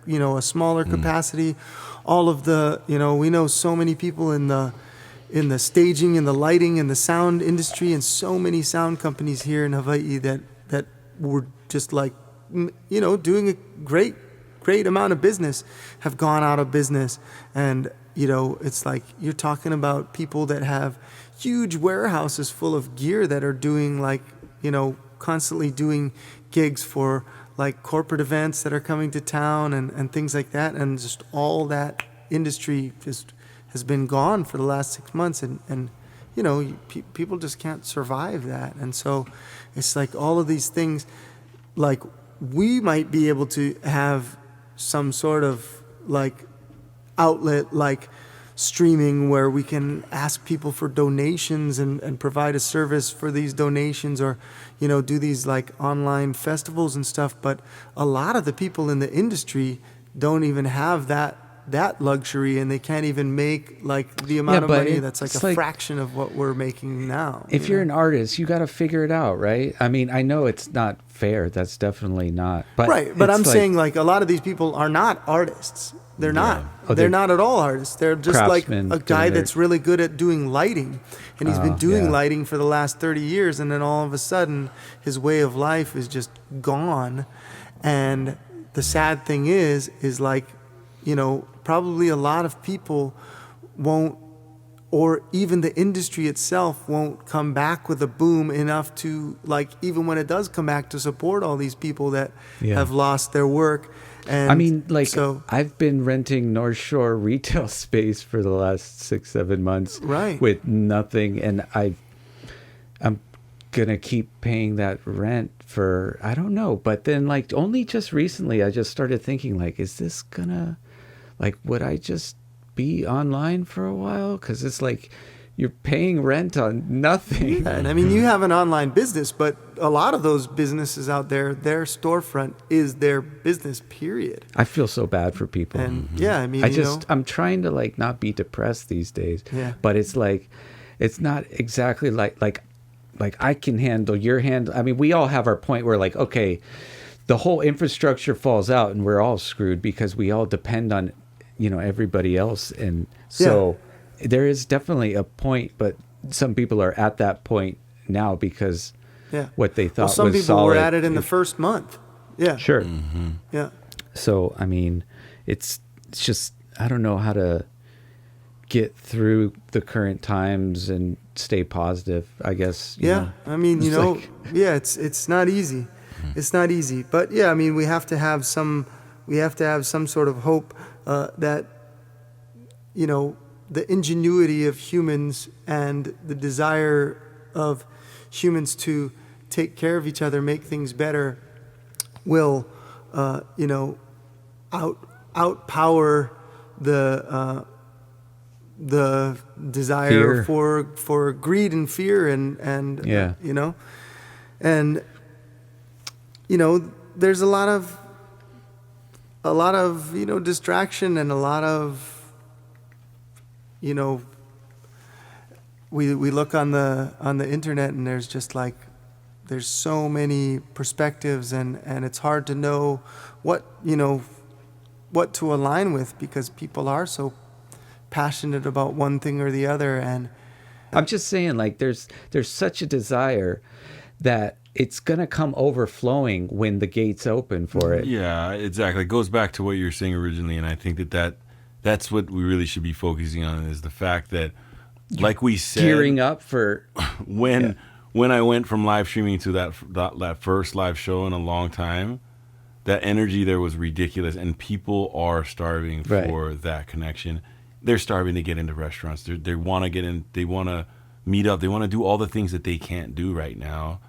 B: a smaller capacity. All of the, we know so many people in the staging and the lighting and the sound industry, and so many sound companies here in Hawaii that were just like, doing a great amount of business have gone out of business. And it's like you're talking about people that have huge warehouses full of gear that are doing like, constantly doing gigs for like corporate events that are coming to town and things like that. And just all that industry just has been gone for the last 6 months. And people just can't survive that. And so it's like all of these things, like we might be able to have some sort of like outlet like streaming where we can ask people for donations and provide a service for these donations, or do these like online festivals and stuff. But a lot of the people in the industry don't even have that luxury, and they can't even make like the amount of money that's like a fraction of what we're making now.
C: If you're an artist, you got to figure it out, right? I mean, I know it's not fair. That's definitely not. But
B: right, but I'm saying like a lot of these people are not artists. They're not.
C: Oh,
B: they're not at all artists. They're just like a guy
C: their...
B: that's really good at doing lighting, and he's been doing lighting for the last 30 years, and then all of a sudden his way of life is just gone. And the sad thing is like, probably a lot of people won't, or even the industry itself won't come back with a boom enough to, like, even when it does come back, to support all these people that have lost their work. And
C: I mean, like, so, I've been renting North Shore retail space for the last 6-7 months,
B: right,
C: with nothing, and I'm gonna keep paying that rent for, I don't know, but then like only just recently I just started thinking, like, is this gonna, like, would I just be online for a while? Because it's like you're paying rent on nothing.
B: And I mean, you have an online business, but a lot of those businesses out there, their storefront is their business, period.
C: I feel so bad for people.
B: And I mean,
C: I'm trying to like not be depressed these days.
B: Yeah.
C: But it's like, it's not exactly like I can handle your handle. I mean, we all have our point where like, okay, the whole infrastructure falls out and we're all screwed because we all depend on, everybody else. And so there is definitely a point, but some people are at that point now because what they thought was solid.
B: Some people were at it in the first month. Yeah.
C: Sure.
D: Mm-hmm.
B: Yeah.
C: So, I mean, it's just, I don't know how to get through the current times and stay positive, I guess.
B: I mean, it's not easy. It's not easy. But I mean, we have to have some sort of hope that, the ingenuity of humans and the desire of humans to take care of each other, make things better, will, outpower the desire for greed and fear and there's a lot of distraction and a lot of we look on the internet and there's just like there's so many perspectives and it's hard to know what to align with because people are so passionate about one thing or the other. And
C: I'm just saying, like, there's such a desire that it's gonna come overflowing when the gates open for it.
D: Yeah, exactly. It goes back to what you were saying originally, and I think that's what we really should be focusing on, is the fact that, like we said,
C: gearing up for
D: when I went from live streaming to that first live show in a long time, that energy there was ridiculous, and people are starving for that connection. They're starving to get into restaurants. They want to get in. They want to meet up. They want to do all the things that they can't do right now.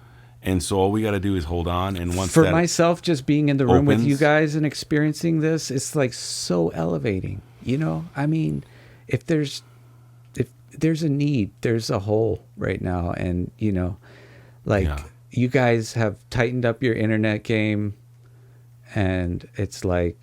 D: And so all we got to do is hold on. And once
C: for myself, just being in the room with you guys and experiencing this, it's like so elevating. I mean, if there's a need, there's a hole right now. And, you guys have tightened up your internet game. And it's like,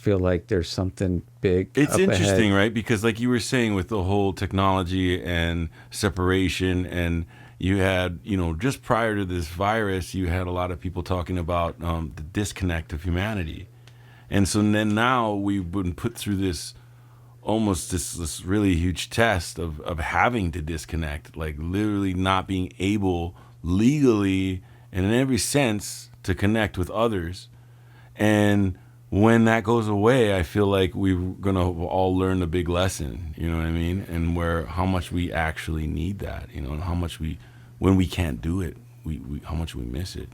C: feel like there's something big.
D: It's
C: up
D: interesting,
C: ahead.
D: right? Because like you were saying with the whole technology and separation, and you had, just prior to this virus, you had a lot of people talking about the disconnect of humanity. And so then now we've been put through this almost this really huge test of having to disconnect, like literally not being able legally and in every sense to connect with others. And when that goes away, I feel like we're gonna all learn a big lesson, you know what I mean? And how much we actually need that, and how much when we can't do it, how much we miss it,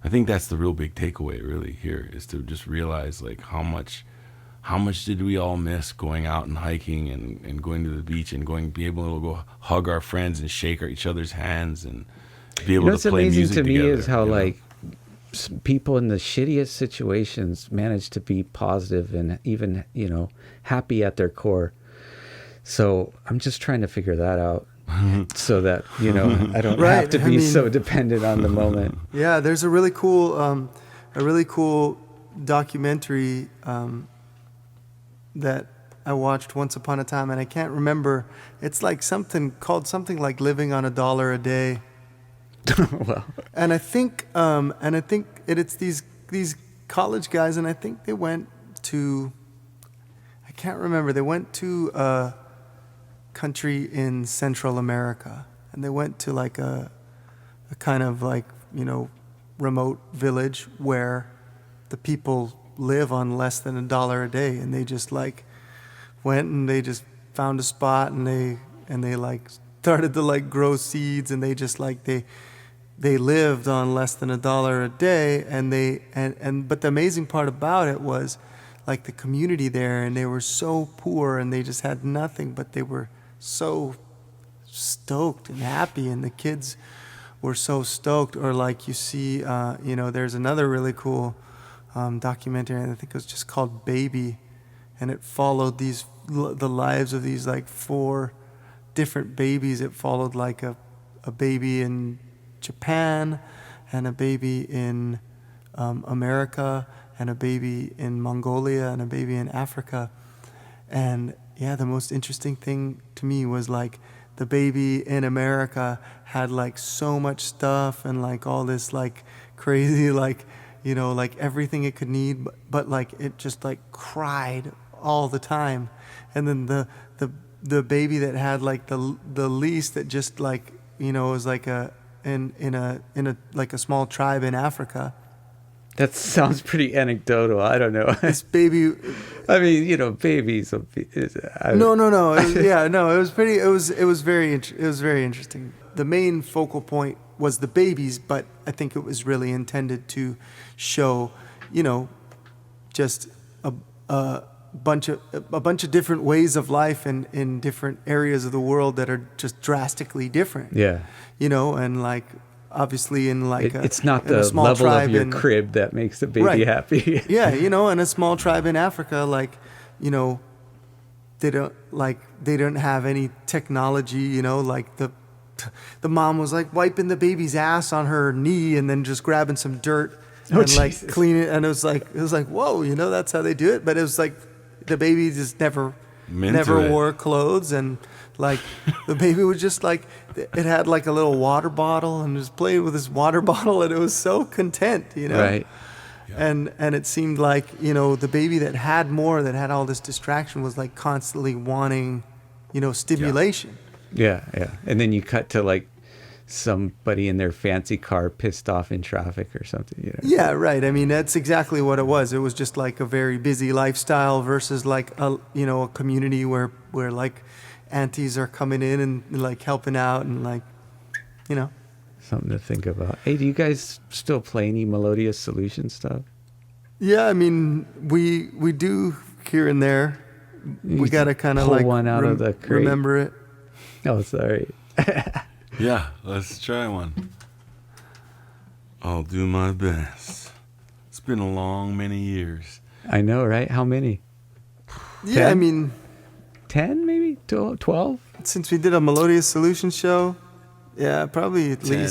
D: I think that's the real big takeaway really here, is to just realize like how much did we all miss going out and hiking and going to the beach and be able to go hug our friends and shake each other's hands and be able to play music together.
C: What's amazing to me is how like people in the shittiest situations manage to be positive and even, happy at their core. So I'm just trying to figure that out so that, I don't have to be so dependent on the moment.
B: Yeah, there's a really cool documentary that I watched once upon a time, and I can't remember. It's like something like Living on $1 a Day.
C: Well,
B: and I think it's these college guys, and I think they went to, I can't remember. They went to a country in Central America, and they went to like a kind of like remote village where the people live on less than $1 a day, and they just like went and they just found a spot and they like started to like grow seeds, and they just like they lived on less than $1 a day, and but the amazing part about it was like the community there, and they were so poor and they just had nothing, but they were so stoked and happy, and the kids were so stoked. Or like you see there's another really cool documentary, and I think it was just called Baby, and it followed the lives of these like 4 different babies. It followed like a baby in Japan, and a baby in America, and a baby in Mongolia, and a baby in Africa. And yeah, the most interesting thing to me was like the baby in America had like so much stuff and like all this like crazy like like everything it could need, but like it just like cried all the time. And then the baby that had like the least, that just like was like in a like a small tribe in Africa.
C: that sounds pretty anecdotal. I don't know.
B: This baby,
C: I mean, babies.
B: No. It was pretty. It was very interesting. The main focal point was the babies, but I think it was really intended to show, just a bunch of different ways of life in different areas of the world that are just drastically different.
C: Yeah.
B: And like obviously in like
C: it's not
B: in a
C: the
B: small
C: level
B: tribe
C: of your
B: in,
C: crib that makes the baby
B: right.
C: happy.
B: Yeah, in a small tribe in Africa, like, they don't have any technology, like the mom was like wiping the baby's ass on her knee and then just grabbing some dirt and like clean it, and it was like whoa, that's how they do it. But it was like the baby just never wore clothes, and like the baby was just like, it had like a little water bottle and was playing with this water bottle, and it was so content,
C: Right.
B: And it seemed like, the baby that had all this distraction was like constantly wanting, stimulation.
C: Yeah. And then you cut to like somebody in their fancy car pissed off in traffic or something,
B: Yeah, right. I mean, that's exactly what it was. It was just like a very busy lifestyle versus like a community where like aunties are coming in and like helping out and like,
C: Something to think about. Hey, do you guys still play any Melodious Solution stuff?
B: Yeah, I mean, we do here and there. We got to kind of
C: pull
B: like
C: one out of the crate.
B: Remember it.
C: Oh, sorry.
D: Yeah, let's try one. I'll do my best. It's been a long many years.
C: I know, right? How many?
B: Yeah,
C: 10?
B: I mean,
C: 10 maybe? 12?
B: since we did a Melodious Solution show, yeah, probably at
D: 10.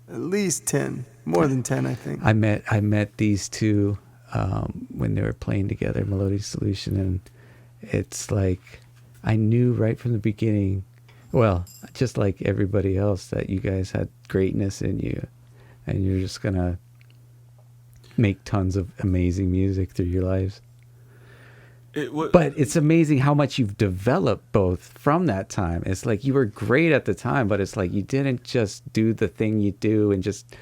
B: least 10. More than 10, I think.
C: I met these two when they were playing together, Melodic Solution, and it's like I knew right from the beginning, well, just like everybody else, that you guys had greatness in you, and you're just gonna make tons of amazing music through your lives. But it's amazing how much you've developed both from that time. It's like you were great at the time, but it's like you didn't just do the thing you do and just,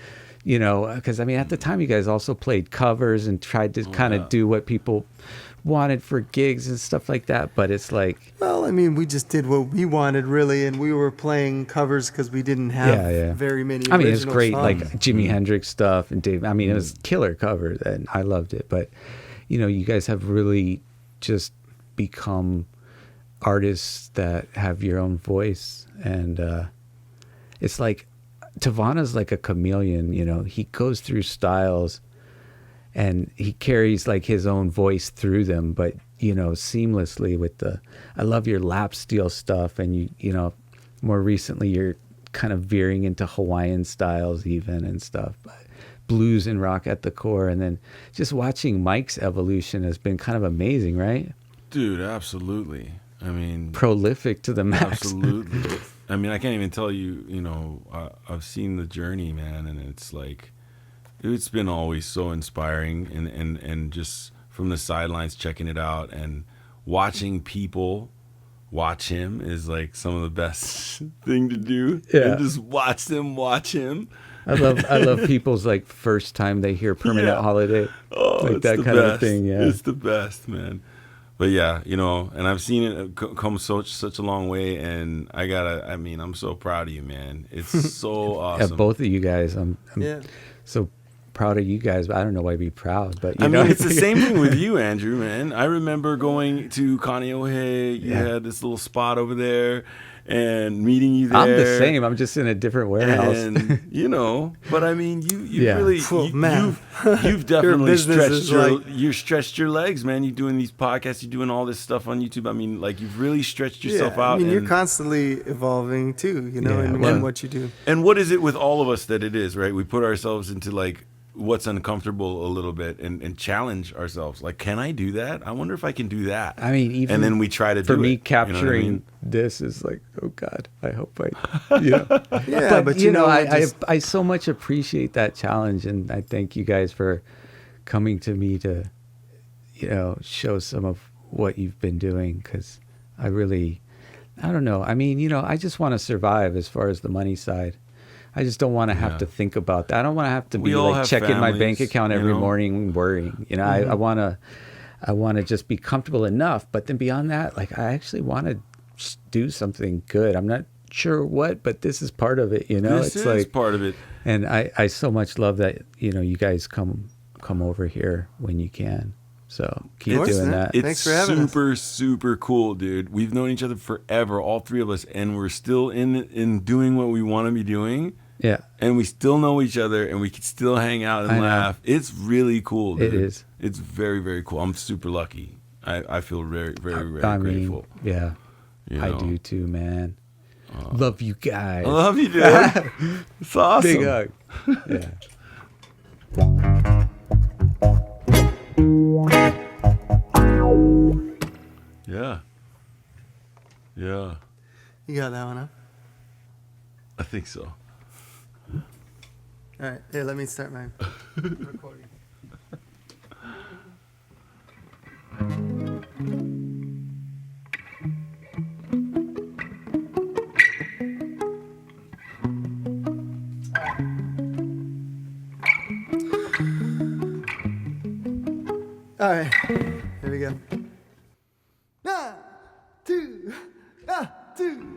C: you know, because I mean, at the time you guys also played covers and tried to kind of do what people wanted for gigs and stuff like that. But it's like,
B: well, I mean, we just did what we wanted, really, and we were playing covers because we didn't have very many.
C: I mean, it's great,
B: songs.
C: like Jimi Hendrix stuff and Dave. I mean, it was killer covers, and I loved it. But you know, you guys have really just become artists that have your own voice, and it's like Tavana's like a chameleon. You know, he goes through styles and he carries like his own voice through them, but you know, seamlessly with the, I love your lap steel stuff, and you know, more recently you're kind of veering into Hawaiian styles even and stuff, but blues and rock at the core. And then just watching Mike's evolution has been kind of amazing, right?
D: Dude, absolutely. I mean,
C: prolific to the max.
D: Absolutely. I mean, I can't even tell you, you know, I've seen the journey, man, and it's like, it's been always so inspiring, and just from the sidelines checking it out and watching people watch him is like some of the best thing to do.
C: Yeah.
D: And just watch them watch him.
C: I love people's like first time they hear Permanent Holiday.
D: Oh,
C: like
D: it's
C: that
D: the
C: kind
D: best.
C: of thing. Yeah.
D: It's the best, man. But yeah, you know, and I've seen it come such a long way, and I mean, I'm so proud of you, man. It's so awesome.
C: Yeah, both of you guys. I'm so proud of you guys, but I don't know why I'd be proud, but you know.
D: Mean, it's the same thing with you, Andrew, man. I remember going to Kaneohe. You had this little spot over there, and meeting you there.
C: I'm the same. I'm just in a different warehouse.
D: And, you know, but I mean, you really,
B: man.
D: you've definitely
B: stretched
D: stretched your legs, man. You're doing these podcasts, you're doing all this stuff on YouTube. I mean, like, you've really stretched yourself out.
B: I mean, you're constantly evolving too, you know, in what you do.
D: And what is it with all of us that it is, right? We put ourselves into like what's uncomfortable a little bit and challenge ourselves. Like, can I do that? I wonder if I can do that.
C: I mean, even
D: and then we try to do it.
C: For me, capturing
D: you know what I mean?
C: this is like, oh God, I hope I, you know.
B: but
C: you know, I so much appreciate that challenge, and I thank you guys for coming to me to, you know, show some of what you've been doing, because I don't know. I mean, you know, I just want to survive as far as the money side. I just don't want to have to think about that. I don't want to have to be like checking my bank account every morning worrying. You know, I want to just be comfortable enough. But then beyond that, like, I actually want to do something good. I'm not sure what, but this is part of it. You know,
D: it's like part of it.
C: And I so much love that, you know, you guys come over here when you can. So keep doing that.
D: It's
B: Thanks for having us.
D: super cool, dude. We've known each other forever, all three of us, and we're still in doing what we want to be doing.
C: Yeah.
D: And we still know each other, and we can still hang out and laugh. It's really cool, dude.
C: It is.
D: It's very, very cool. I'm super lucky. I feel very, very, very grateful.
C: Yeah.
D: You
C: I
D: know?
C: do too, man. Love you guys.
D: I love you, dude. It's awesome.
C: Big hug. Yeah.
D: Yeah. Yeah.
B: You got that one, huh?
D: I think so.
B: All right. Here, let me start my recording. All right. Here we go. 1, 2, 2.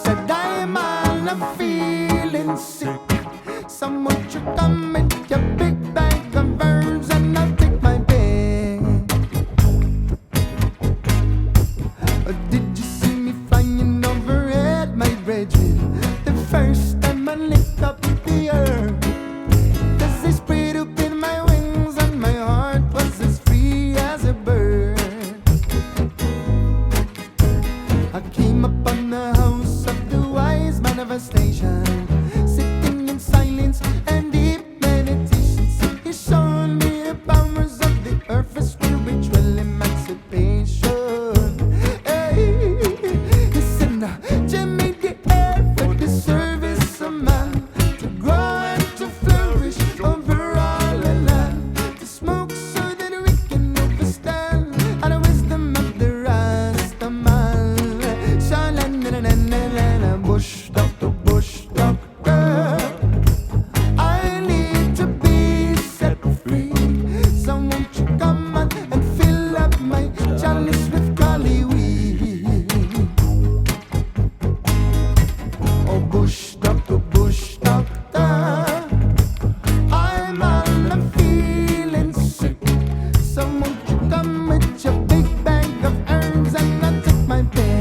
A: said I'm on, I'm feeling sick. Someone should come with your big bag of herbs and I'll take my pick. Did you see me flying overhead, my brethren? The first time I licked up the earth, 'cause they sprayed up in my wings and my heart was as free as a bird. I came upon the house of the wise manifestation, sitting in silence and deep meditation. He showed me the powers of the earth for spiritual emancipation. Hey, he said, now, Jim made the earth for the service of man, to grow and to flourish over all the land, to smoke so that we can understand, and the wisdom of the Rastaman. Bush doctor, bush doctor, I need to be set free. Someone should come on and fill up my chalice with golly weed. Oh, bush doctor, I'm feeling sick. Someone should come with your big bag of herbs and I'll take my pill.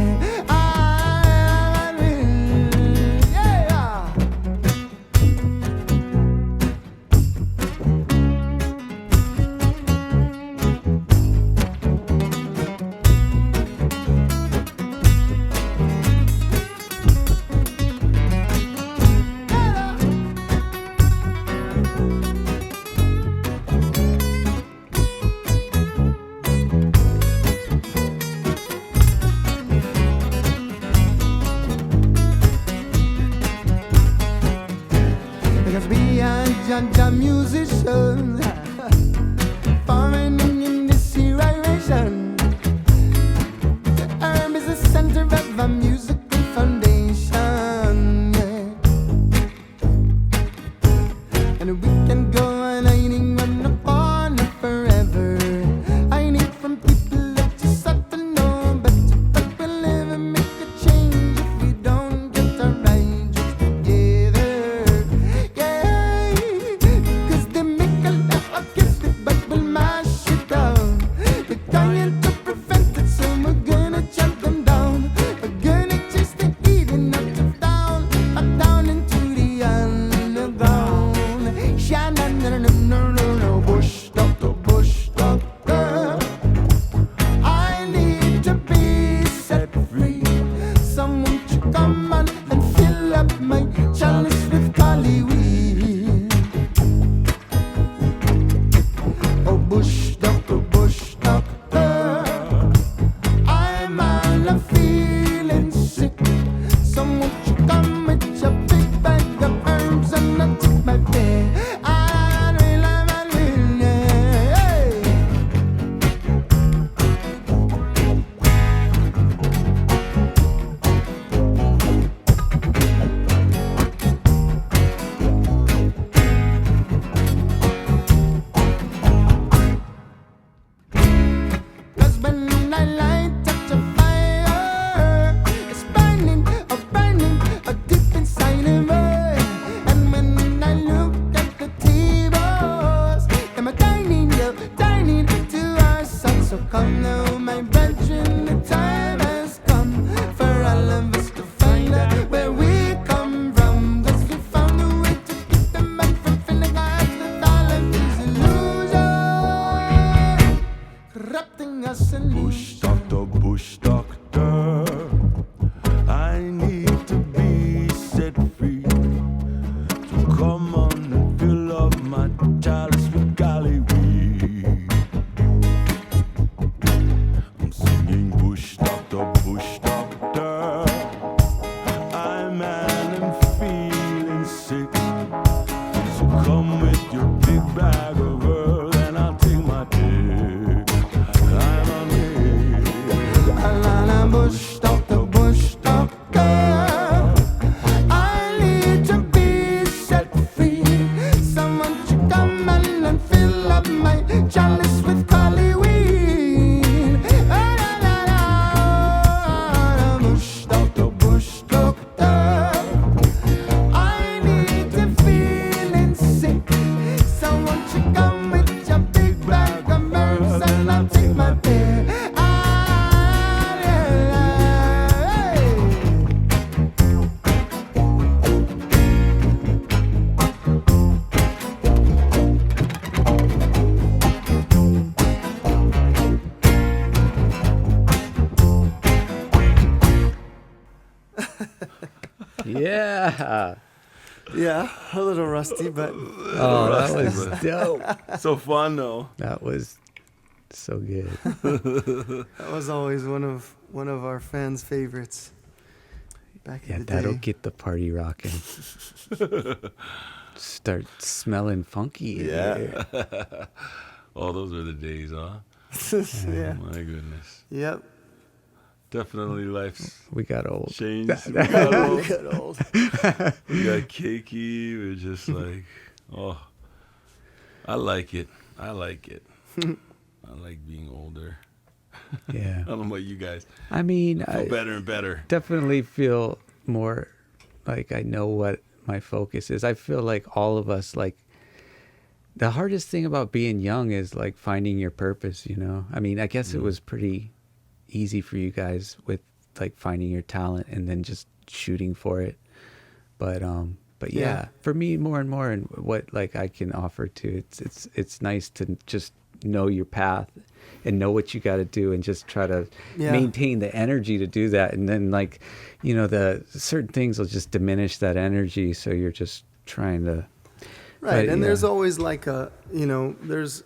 A: Because we are Jaja musicians, foreign in this situation. The herb is the center of a musical foundation, yeah. And we can go on hiding on the corner forever. I need from people that just have to know better, but we live and make a change if we don't get our righteous together. Yeah, 'cause they make a lot against it, but we'll mash it down. They're trying to prevent it, so we're gonna chop them down. We're gonna chase the eating out of town, back down into the underground. Sha-na-na-na-na-na-na, bush doctor, bush doctor, I need to be set free. Someone should come on and fill up my chalice with golly weed. Oh, bush doctor, I'm all feeling sick. Someone should come with your big bag of herbs and I'll take my pill. Cause when I light up the fire, it's burning, deep inside of me. And when I look at the tables, them are turning to our sun. So come now, my brethren, the time has come for all of us to find out where we come from. 'Cause we found a way to keep the man from feeling like that all of these illusions corrupting us and
E: Bush doctor, I need to be set free. So come on and fill up my chalice with golly weed. I'm singing bush doctor, I'm
C: Yeah.
B: Yeah, a little rusty, but
C: Oh, that was dope.
D: So fun though.
C: That was so good.
B: that was always one of our fans' favorites back
C: Yeah,
B: in the
C: that'll
B: day.
C: get the party rocking. Start smelling funky. in here.
D: Oh, those are the days, huh?
B: Yeah.
D: Oh, my goodness.
B: Yep.
D: Definitely life's
C: We got old.
D: changed. We got old.
B: Good old.
D: We got cakey. We're just like, oh, I like it. I like it. I like being older.
C: Yeah.
D: I don't know about you guys.
C: I mean,
D: I feel
C: I
D: better and better.
C: definitely feel more like I know what my focus is. I feel like all of us, like, the hardest thing about being young is like finding your purpose, you know? I mean, I guess it was pretty easy for you guys with like finding your talent and then just shooting for it. But yeah,
B: Yeah.
C: for me more and more, and what like I can offer to, it's nice to just know your path and know what you got to do and just try to maintain the energy to do that. And then, like, you know, the certain things will just diminish that energy, so you're just trying to
B: Right,
C: but,
B: and
C: yeah.
B: there's always like there's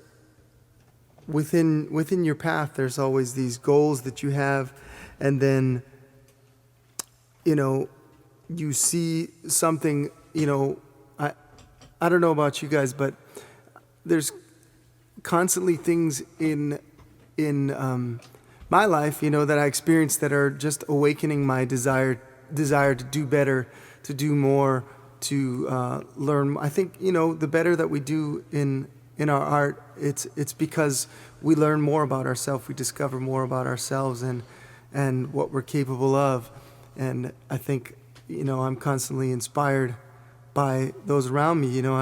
B: within your path, there's always these goals that you have, and then, you see something, I don't know about you guys, but there's constantly things in my life, that I experience that are just awakening my desire to do better, to do more, to learn. I think the better that we do in our art, it's because we learn more about ourselves, we discover more about ourselves and what we're capable of, and I think I'm constantly inspired by those around me. I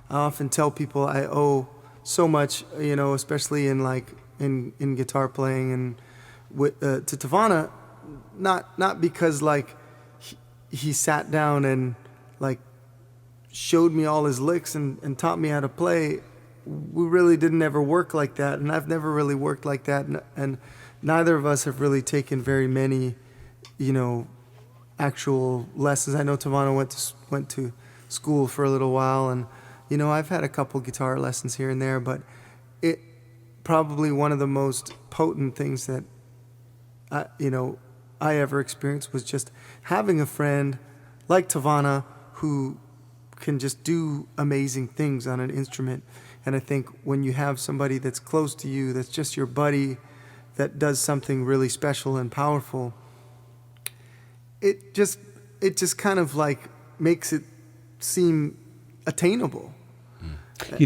B: often tell people I owe so much, especially in guitar playing and to Tavana, not because like he sat down and like showed me all his licks and taught me how to play. We really didn't ever work like that, and I've never really worked like that, and neither of us have really taken very many, actual lessons. I know Tavana went to school for a little while, and I've had a couple guitar lessons here and there, but it probably one of the most potent things that I ever experienced was just having a friend like Tavana who can just do amazing things on an instrument. And I think when you have somebody that's close to you, that's just your buddy, that does something really special and powerful, it just kind of like makes it seem attainable.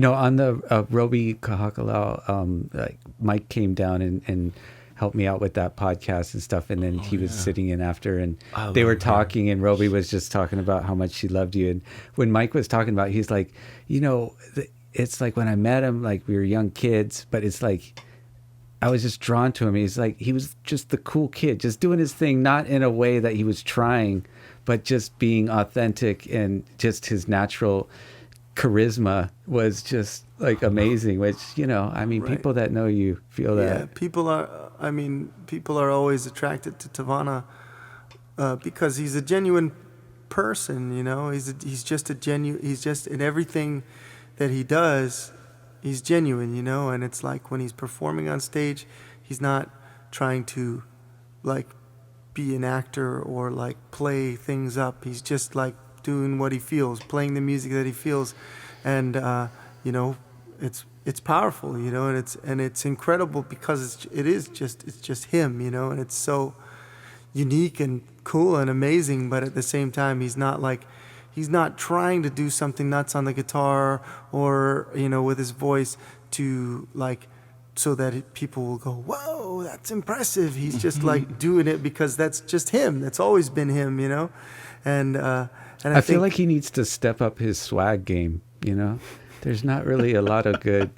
C: On the Roby Kahakalau, like Mike came down and helped me out with that podcast and stuff, and then he was sitting in after, and they were talking, and Roby was just talking about how much she loved you. And when Mike was talking about it, he's like, it's like when I met him, like we were young kids, but it's like I was just drawn to him. He's like, he was just the cool kid, just doing his thing, not in a way that he was trying, but just being authentic, and just his natural charisma was just like amazing, which,
B: Right.
C: people that know you feel that.
B: Yeah, people are always attracted to Tavana because he's a genuine person, he's just in everything that he does, he's genuine, and it's like when he's performing on stage, he's not trying to like be an actor or like play things up. He's just like doing what he feels, playing the music that he feels, and it's powerful, and it's incredible because it's just him, and it's so unique and cool and amazing. But at the same time, he's not trying to do something nuts on the guitar or with his voice to like so that people will go, whoa, that's impressive. He's just like doing it because that's just him. That's always been him, and I
C: feel
B: think,
C: like he needs to step up his swag game, There's not really a lot of good,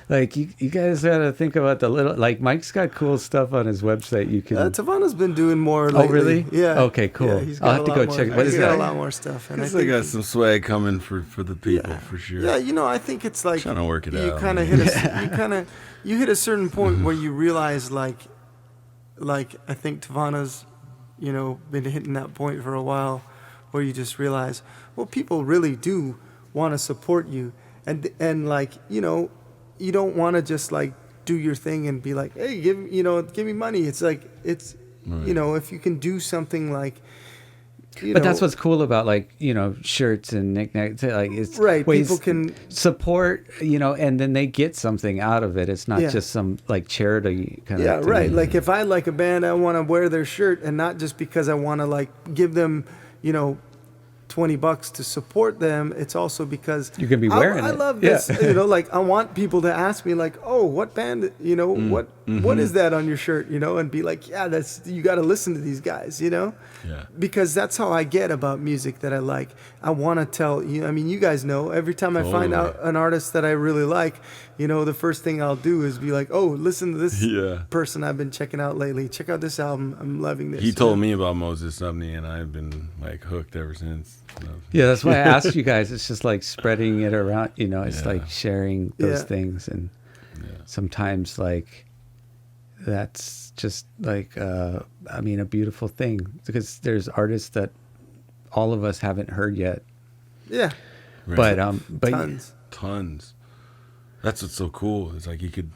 C: like, you guys got to think about the little, like, Mike's got cool stuff on his website. You can.
B: Tavana's been doing more lately.
C: Oh, really?
B: Yeah.
C: Okay, cool.
B: Yeah, he's got
C: I'll have
B: a
C: to
B: lot
C: go
B: more-
C: check. What is
B: he's got
C: that?
B: a lot more stuff. And
D: I think got some swag coming for the people, for sure.
B: Yeah, I think it's like
D: Trying to work it
B: you
D: out,
B: kind of
D: man.
B: you hit a certain point where you realize like I think Tavana's been hitting that point for a while where you just realize, well, people really do want to support you. And like, you don't want to just like do your thing and be like, hey, give me money. It's like, if you can do something like,
C: but that's what's cool about like shirts and knickknacks. Like it's
B: right.
C: ways
B: People can
C: support, and then they get something out of it. It's not just some like charity kind of thing.
B: Right. Like if I like a band, I want to wear their shirt, and not just because I want to like give them, $20 to support them. It's also because
C: you can be wearing
B: I
C: it.
B: love this. Like I want people to ask me like, oh, what band? What is that on your shirt? And be like, yeah, you got to listen to these guys.
D: Yeah.
B: Because that's how I get about music that I like. I want to tell you. I mean, you guys know. Every time I find out an artist that I really like, the first thing I'll do is be like, oh, listen to this person I've been checking out lately. Check out this album. I'm loving this.
D: He told me about Moses Sumney, and I've been like hooked ever since.
C: Yeah, that's why I asked you guys. It's just like spreading it around. It's like sharing those things, and sometimes like that's just like a beautiful thing, because there's artists that all of us haven't heard yet.
B: Yeah,
C: but
D: tons. That's what's so cool. It's like you could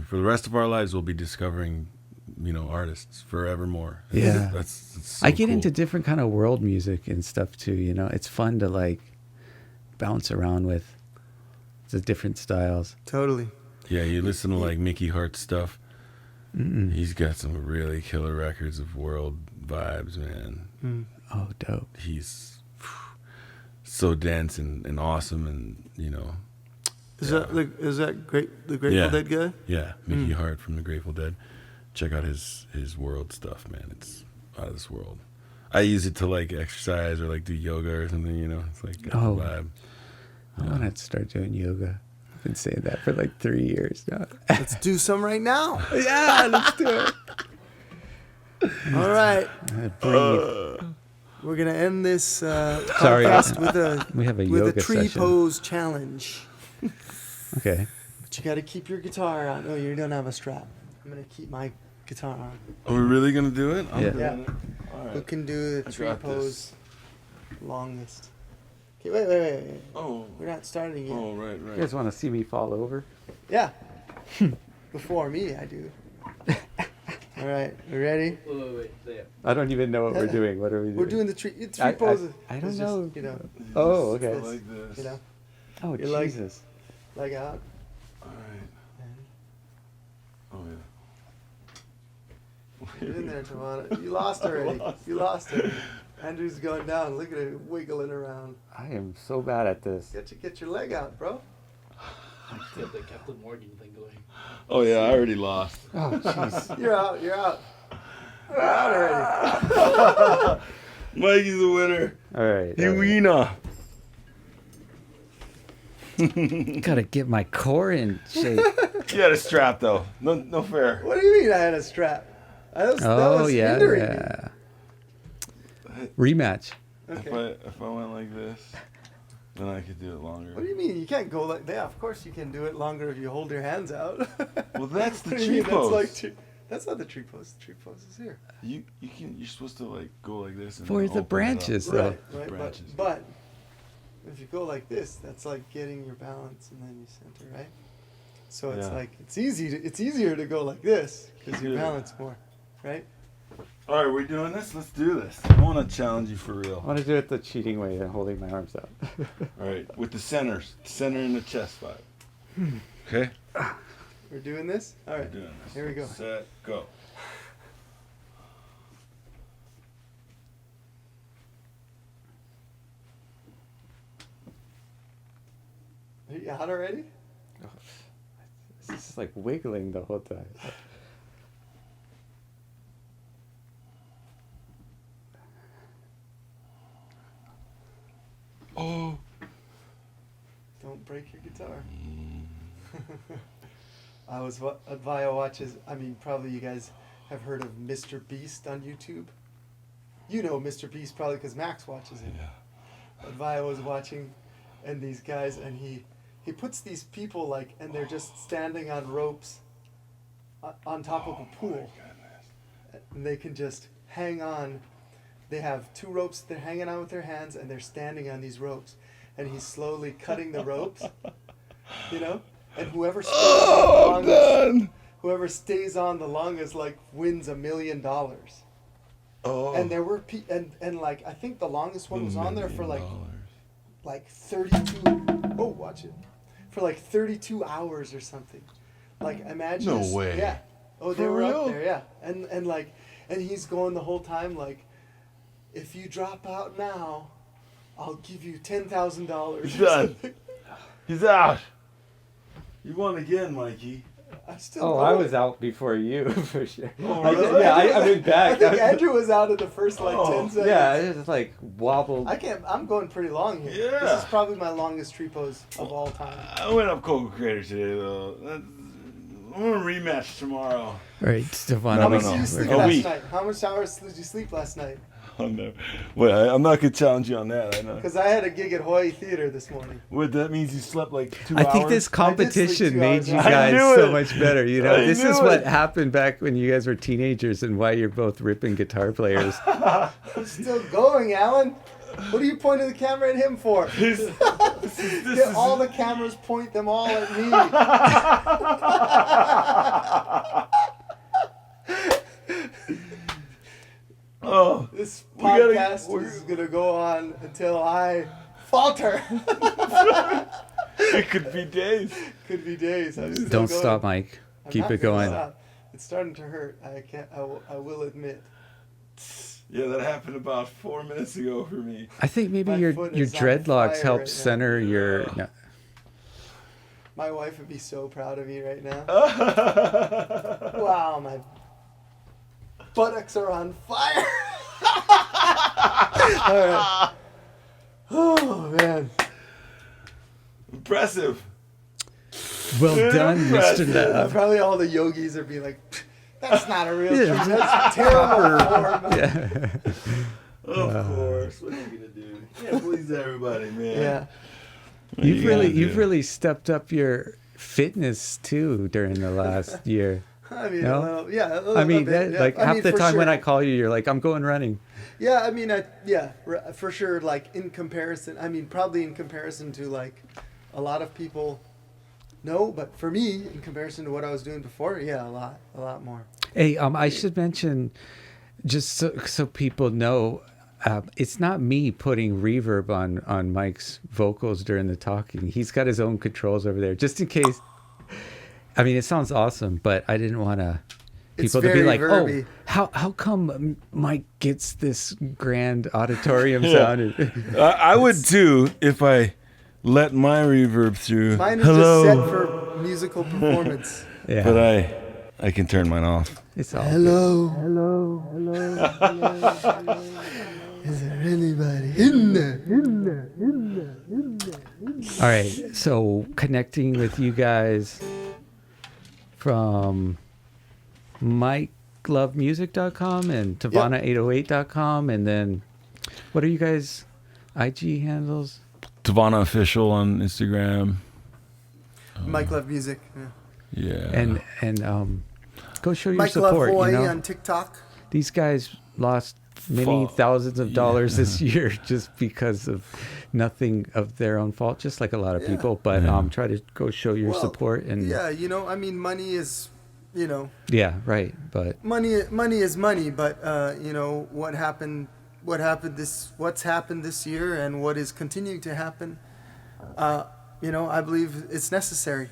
D: for the rest of our lives we'll be discovering artists forevermore.
C: Yeah,
D: that's so
C: I get
D: cool.
C: into different kind of world music and stuff too. It's fun to like bounce around with the different styles.
B: Totally.
D: Yeah, you listen to like Mickey Hart stuff. He's got some really killer records of world vibes, man.
C: Oh, dope.
D: He's so dense and awesome, and
B: Is that the Grateful Dead guy?
D: Yeah, Mickey Hart from the Grateful Dead. Check out his world stuff, man. It's out of this world. I use it to like exercise or like do yoga or something. It's like got the vibe.
C: I want to start doing yoga. I've been saying that for like 3 years now.
B: Let's do some right now.
C: Yeah, let's do it.
B: All right.
C: Breathe.
B: We're gonna end this
C: Sorry,
B: podcast with a
C: we have a
B: with a
C: yoga
B: tree
C: session.
B: pose challenge.
C: Okay.
B: But you got to keep your guitar on. Oh, you don't have a strap. I'm gonna keep my guitar on.
D: Are we really gonna do it? I'm
C: Yeah.
D: doing it. All
B: Who
D: right.
B: can do the
D: I
B: tree
D: got
B: pose
D: this.
B: longest? Okay, wait.
D: Oh.
B: We're not starting yet.
D: Oh, right.
C: You guys want to see me fall over?
B: Yeah. Before me, I do. All right, we ready?
F: Wait.
C: I don't even know what we're doing. What are we doing?
B: We're doing the tree poses.
C: I don't
B: It's
C: know.
B: Just,
C: Oh, okay.
D: Like this.
C: Oh,
B: You're like-
C: Jesus.
B: like out.
D: All right. Oh yeah.
B: Get in there, Tavana. You lost already. You lost already. Andrew's going down. Look at it wiggling around.
C: I am so bad at this.
B: Get your leg out, bro.
F: Get the Captain Morgan thing going.
D: Oh yeah, I already lost.
C: Oh, jeez.
B: You're out. You're out already.
D: Mikey's the winner.
C: All right.
D: You winner.
C: Gotta get my core in shape.
D: You had a strap though. No fair.
B: What do you mean I had a strap? That was hindering me.
C: Rematch.
B: Okay.
D: If I went like this, then I could do it longer.
B: What do you mean? You can't go like that. Yeah, of course you can do it longer if you hold your hands out.
D: Well, that's the
B: What do you
D: tree
B: mean?
D: pose.
B: That's not the tree pose. The tree pose is here.
D: You're supposed to like go like this and
C: For
D: then
C: the
D: open it up.
C: branches, though.
B: Right.
D: Branches.
B: But if you go like this, that's like getting your balance and then you center, right? So it's
D: Yeah.
B: like it's easier to go like this because you
D: Yeah.
B: balance more, right?
D: All right, we're doing this. Let's do this. I want to challenge you for
C: I
D: real.
C: want to do it the cheating way and holding my arms out.
D: All right, with the center in the chest spot. Okay.
B: We're doing this. All
D: We're
B: right.
D: doing this.
B: Here we go.
D: Set. Go.
B: Are you out already?
C: It's just like wiggling the whole time.
D: Oh.
B: Don't break your guitar. I was Vio watches. I mean, probably you guys have heard of Mr. Beast on YouTube. You know Mr. Beast probably because Max watches it.
D: Yeah.
B: But Vio was watching, and these guys, and he puts these people like, and they're just standing on ropes on top of a pool, and they can just hang on. They have 2 ropes they're hanging on with their hands, and they're standing on these ropes. And he's slowly cutting the ropes, you know? And whoever stays on the longest, whoever stays on the longest, like, wins $1 million.
D: Oh.
B: And there were and like I think the longest one was on there for like 32. Oh, watch it. For like 32 hours or something. Like, imagine.
D: No
B: this,
D: way.
B: Yeah. Oh, they
D: For
B: were
D: real?
B: up there. Yeah. And like, and he's going the whole time like, if you drop out now, I'll give you $10,000.
D: He's done. He's out. You won again, Mikey.
B: I'm still
C: Oh,
B: going.
C: I was out before you for sure.
D: Oh,
C: I
D: really?
C: I went back.
B: I think Andrew was out in the first like 10 seconds.
C: Yeah, it just like wobbled.
B: I'm going pretty long here.
D: Yeah.
B: This is probably my longest tree pose of all time.
D: I went up Coco Crater today, though. I'm going to rematch tomorrow.
C: All right, Tavana.
B: How
D: No,
B: much
D: no,
B: did you
D: no.
B: sleep
D: A
B: last
D: week.
B: night? How much hours did you sleep last night?
D: Oh, no. Wait, I'm not going to challenge you on that. I know.
B: Because I had a gig at Hawaii Theater this morning.
D: What, that means you slept like 2
C: I
D: hours?
C: think this
B: I did sleep
C: competition
B: 2
C: made
B: hours.
C: you
B: I
C: guys
D: knew
C: so
D: it.
C: much better. You know,
D: I
C: this
D: knew
C: is what
D: it.
C: happened back when you guys were teenagers and why you're both ripping guitar players.
B: I'm still going, Alan. What are you pointing the camera at him for? Get all the cameras, point them all at me.
D: Oh,
B: This
D: We gotta-
B: podcast
D: we're-
B: is going to go on until I falter.
D: it could be days.
B: Could be days. I'm still
C: Don't
B: going.
C: stop, Mike.
B: I'm
C: Keep
B: not
C: it
B: gonna
C: going.
B: stop. It's starting to hurt. I will admit.
D: Yeah, that happened about 4 minutes ago for me.
C: I think maybe
B: My
C: your
B: foot
C: your
B: is on
C: dreadlocks
B: fire
C: help
B: right now.
C: center your. No.
B: My wife would be so proud of me right now.
D: Oh.
B: Wow, my buttocks are on fire. All right. Oh man.
D: Impressive.
C: Well done, Mr.
D: Impressive.
C: Love.
B: Probably all the yogis are being like, "That's not a real
C: Yeah.
B: tree. That's terrible form."
C: Yeah.
D: Of course. What are you gonna do? You can't please everybody, man.
B: Yeah.
D: What are you gonna
C: You've
D: do?
C: really stepped up your fitness too during the last year.
B: I mean,
C: No?
B: a little, yeah. A little
C: I mean,
B: bit,
C: that,
B: yeah.
C: like
B: I
C: half
B: mean,
C: the
B: for
C: time when
B: sure.
C: I call you, you're like, I'm going running.
B: Yeah, I mean, for sure. Like in comparison, I mean, probably in comparison to like a lot of people. No, but for me, in comparison to what I was doing before, yeah, a lot more.
C: Hey, I should mention, just so people know, it's not me putting reverb on Mike's vocals during the talking. He's got his own controls over there, just in case. I mean, it sounds awesome, but I didn't want
B: It's
C: people to be
B: very
C: like,
B: verby.
C: "Oh, how come Mike gets this grand auditorium sound?"
D: I would too if I let my reverb through.
B: Mine is
D: Hello.
B: just set for musical performance.
C: Yeah,
D: But I can turn mine off.
C: it's all.
B: Hello. Is there anybody in there?
C: All right, so connecting with you guys from MikeLoveMusic.com and Tavana808.com, and then what are you guys' IG handles?
D: Tavana Official on Instagram.
B: Mike Love Music. Yeah.
D: Yeah.
C: And go show your
B: Mike Love
C: support.
B: Hawaii
C: You know,
B: on TikTok.
C: these guys lost many
D: Fuck.
C: thousands of dollars this year just because of nothing of their own fault, just like a lot of
B: Yeah.
C: people. But
D: Yeah.
C: try to go show your
B: Well,
C: support and
B: Yeah, I mean, money is,
C: yeah, right. But
B: money is money, but what's happened this year and what is continuing to happen, I believe it's necessary.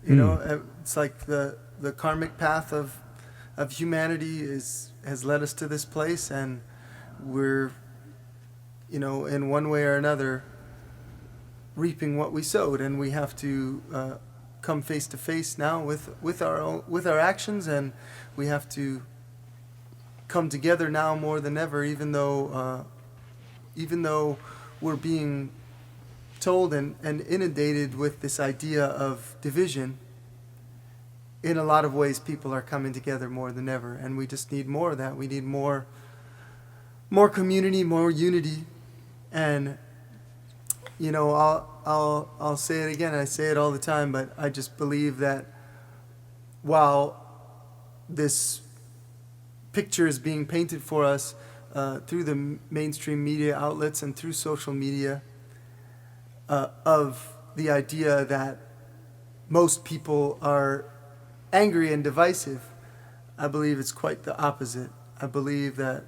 B: It's like the karmic path of humanity has led us to this place, and we're in one way or another reaping what we sowed, and we have to come face to face now with our actions, and we have to come together now more than ever, even though we're being told and inundated with this idea of division. In a lot of ways, people are coming together more than ever, and we just need more of that. We need more community, more unity, and I'll say it again. I say it all the time, but I just believe that while this picture is being painted for us through the mainstream media outlets and through social media of the idea that most people are angry and divisive. I believe it's quite the opposite. I believe that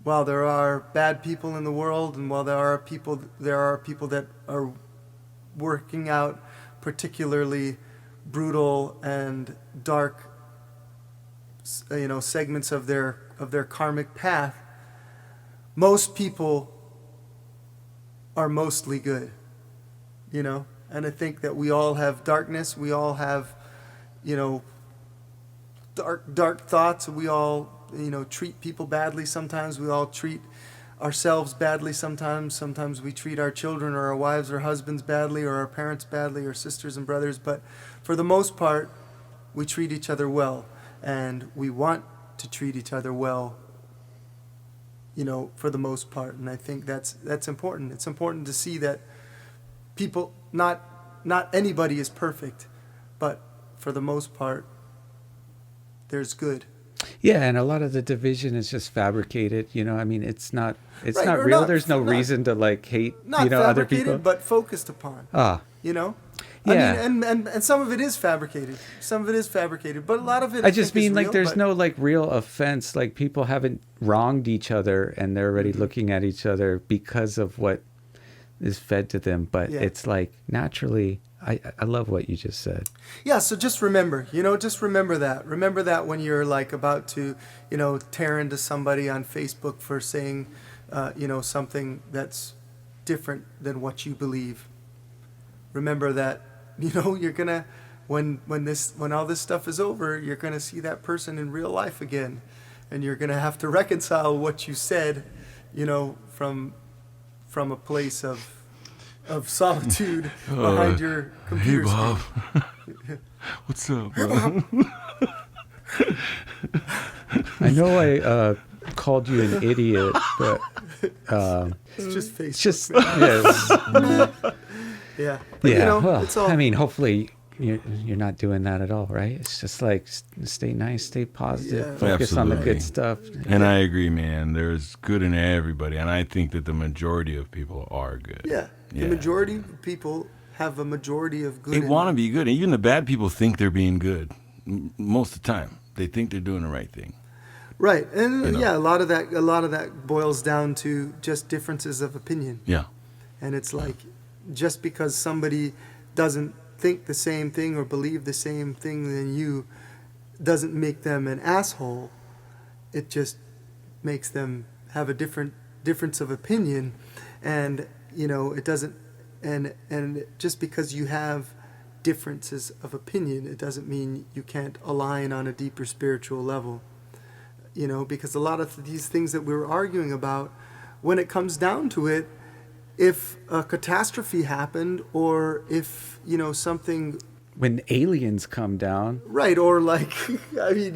B: while there are bad people in the world, and while there are people that are working out particularly brutal and dark, segments of their karmic path, most people are mostly good, and I think that we all have darkness. We all have, dark thoughts. We all, treat people badly sometimes. We all treat ourselves badly sometimes. Sometimes we treat our children or our wives or husbands badly, or our parents badly, or sisters and brothers. But for the most part, we treat each other well, and we want to treat each other well, for the most part. And I think that's important. It's important to see that people, not anybody is perfect, but for the most part, there's good.
C: Yeah, and a lot of the division is just fabricated. I mean, it's not
B: Right,
C: not
B: or
C: real.
B: not-
C: There's no
B: not-
C: reason to hate
B: Not
C: other
B: fabricated,
C: people.
B: but focused upon.
C: Ah,
B: Yeah.
C: Yeah.
B: I mean, and some of it is fabricated. Some of it is fabricated, but a lot of it.
C: I just
B: think, is
C: mean
B: real,
C: there's
B: but-
C: no real offense. Like people haven't wronged each other, and they're already
B: Mm-hmm.
C: looking at each other because of what is fed to them. But
B: Yeah.
C: it's naturally. I love what you just said.
B: Yeah, so just remember, just remember that. Remember that when you're about to, tear into somebody on Facebook for saying, something that's different than what you believe. Remember that, you're gonna, when all this stuff is over, you're gonna see that person in real life again, and you're gonna have to reconcile what you said, from a place of solitude behind your
D: Hey,
B: computer
D: Bob.
B: screen.
D: What's up, bro?
C: I know I called you an idiot, but
B: It's just Facebook.
C: it's just yes.
B: Yeah. But,
C: Yeah, well,
B: it's all.
C: I mean, hopefully you're not doing that at all, right? It's just stay nice, stay positive,
B: Yeah.
C: focus on the
D: Absolutely.
C: good stuff.
D: And I agree, man. There's good in everybody, and I think that the majority of people are good.
B: Yeah.
D: Yeah.
B: The majority of people have a majority of good.
D: They
B: in
D: want to
B: them.
D: be good. Even the bad people think they're being good. Most of the time, they think they're doing the right thing.
B: Right. And
D: You know.
B: yeah, a lot of that boils down to just differences of opinion.
D: Yeah.
B: And it's just because somebody doesn't think the same thing or believe the same thing than you doesn't make them an asshole. It just makes them have a difference of opinion, and it doesn't. And just because you have differences of opinion, it doesn't mean you can't align on a deeper spiritual level. Because a lot of these things that we were arguing about, when it comes down to it, if a catastrophe happened, or if something,
C: When aliens come down,
B: right, or I mean,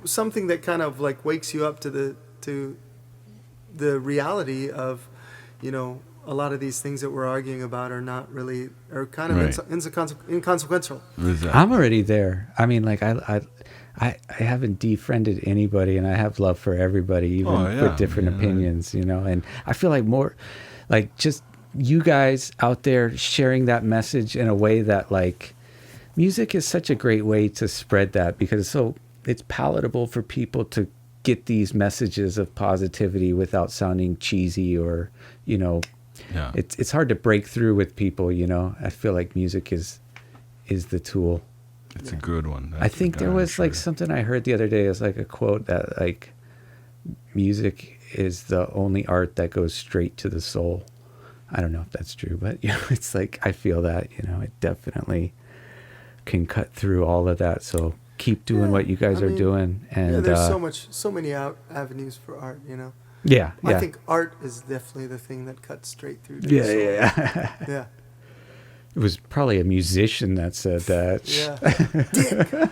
B: something that kind of wakes you up to the reality of, a lot of these things that we're arguing about are not really, are kind of
D: Right.
B: inconsequential.
C: I'm already there. I mean, I haven't defriended anybody, and I have love for everybody, even
D: Oh, yeah,
C: with different
D: man.
C: opinions, and I feel more just you guys out there sharing that message in a way that music is such a great way to spread that, because it's palatable for people to get these messages of positivity without sounding cheesy or,
D: Yeah.
C: it's hard to break through with people, I feel like music is the tool.
D: It's a good one.
C: I think there was something I heard the other day. It's a quote that music is the only art that goes straight to the soul. I don't know if that's true, but it's I feel that, it definitely can cut through all of that. So keep doing what you guys are doing. And
B: there's so many avenues for art,
C: yeah.
B: I think art is definitely the thing that cuts straight through to the soul.
C: Yeah.
B: Yeah.
C: It was probably a musician that said that.
B: Yeah. Dick.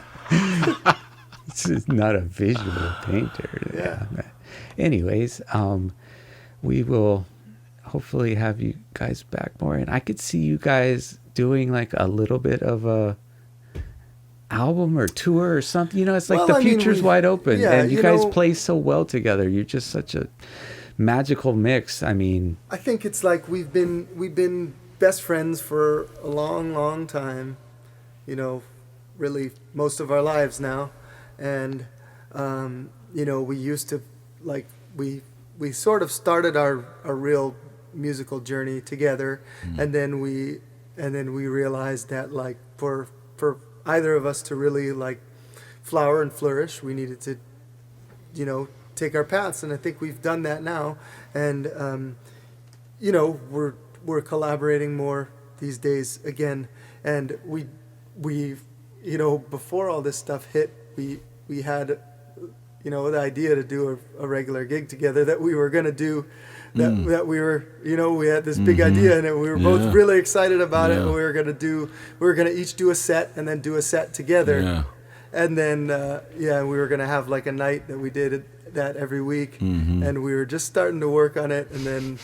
C: This is not a visual painter.
B: Yeah.
C: Anyways, we will hopefully have you guys back more, and I could see you guys doing a little bit of album or tour or something? You know, it's like
B: Well,
C: the
B: I mean,
C: future's wide open,
B: yeah,
C: and you
B: you
C: guys
B: know-
C: play so well together. You're just such a magical mix. I mean,
B: I think it's like we've been best friends for a long time, you know, really most of our lives now, and you know, we used to like we sort of started our real musical journey together, and then we realized that like for either of us to really like flower and flourish, we needed to, you know, take our paths, and I think we've done that now, and you know, we're collaborating more these days again, and we you know, before all this stuff hit, we had, you know, the idea to do a regular gig together that we were gonna do, that we were, you know, we had this big idea, and we were both really excited about it, and we were gonna each do a set and then do a set together.
D: Yeah.
B: And then, we were going to have like a night that we did that every week. And we were just starting to work on it. And then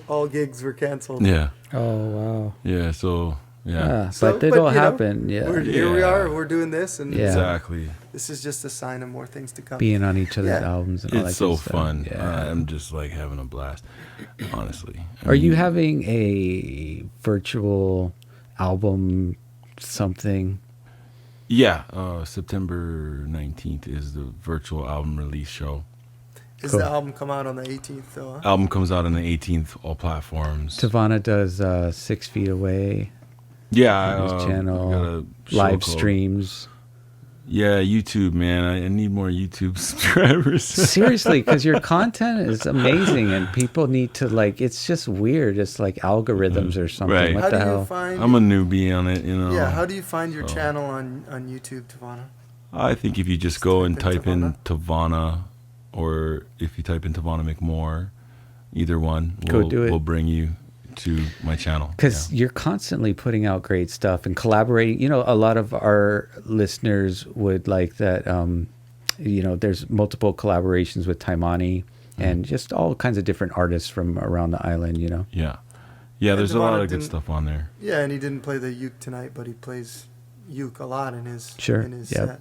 B: all gigs were canceled.
D: Yeah.
C: oh wow,
D: Yeah. So, yeah.
B: So,
C: but it'll
B: you know,
C: happen.
B: Here we are. We're doing this. And
C: Yeah.
D: Exactly.
B: this is just a sign of more things to come.
C: Being on each other's
B: Yeah.
C: albums and all
D: It's
C: that
D: so
C: good stuff.
D: fun.
C: Yeah.
D: I'm just like having a blast, honestly.
C: Are you having a virtual album something?
D: Yeah. September 19th is the virtual album release show.
B: Does
C: Cool.
B: the album come out on the 18th, though? Huh?
D: Album comes out on the 18th, all platforms.
C: Tavana does 6 Feet Away
D: Yeah.
C: on his
D: got a
C: channel,
D: show
C: live
D: called-
C: streams.
D: Yeah, YouTube, man. I need more YouTube subscribers.
C: Seriously, because your content is amazing and people need to like, it's just weird. It's like algorithms or something.
D: Right.
C: What
B: How
C: the
B: do you
C: hell?
B: find?
D: I'm a newbie on it, you know.
B: Yeah. How do you find your channel on YouTube, Tavana?
D: I think if you just go and type in Tavana, or if you type in Tavana McMore, either one
C: Go do it.
D: will bring you to my channel.
C: Because you're constantly putting out great stuff and collaborating. You know, a lot of our listeners would like that. You know, there's multiple collaborations with Taimani and just all kinds of different artists from around the island, you know.
D: Yeah. Yeah, there's a lot
B: Tavana
D: of good
B: didn't-
D: stuff on there.
B: Yeah, and he didn't play the uke tonight, but he plays uke a lot in his
C: Sure,
B: in his
C: yep.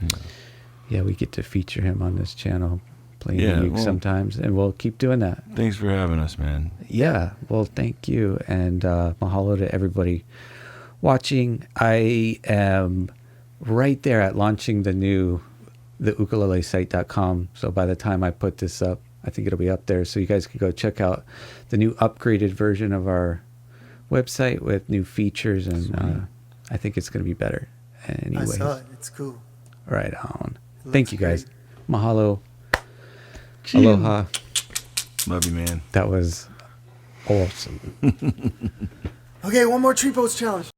B: set.
C: Yeah, we get to feature him on this channel playing
D: Yeah,
C: the uke
D: well-
C: sometimes, and we'll keep doing that.
D: Thanks for having us, man.
C: Yeah, well, thank you, and mahalo to everybody watching. I am right there at launching the ukulelesite.com. So by the time I put this up, I think it'll be up there, so you guys can go check out the new upgraded version of our website with new features, and I think it's going to be better. Anyways,
B: I saw it. It's cool.
C: right on.
B: It
C: Thank
B: looks
C: you guys.
B: great.
C: Mahalo. Aloha.
D: Love you, man.
C: That was awesome.
B: Okay, one more tree pose challenge.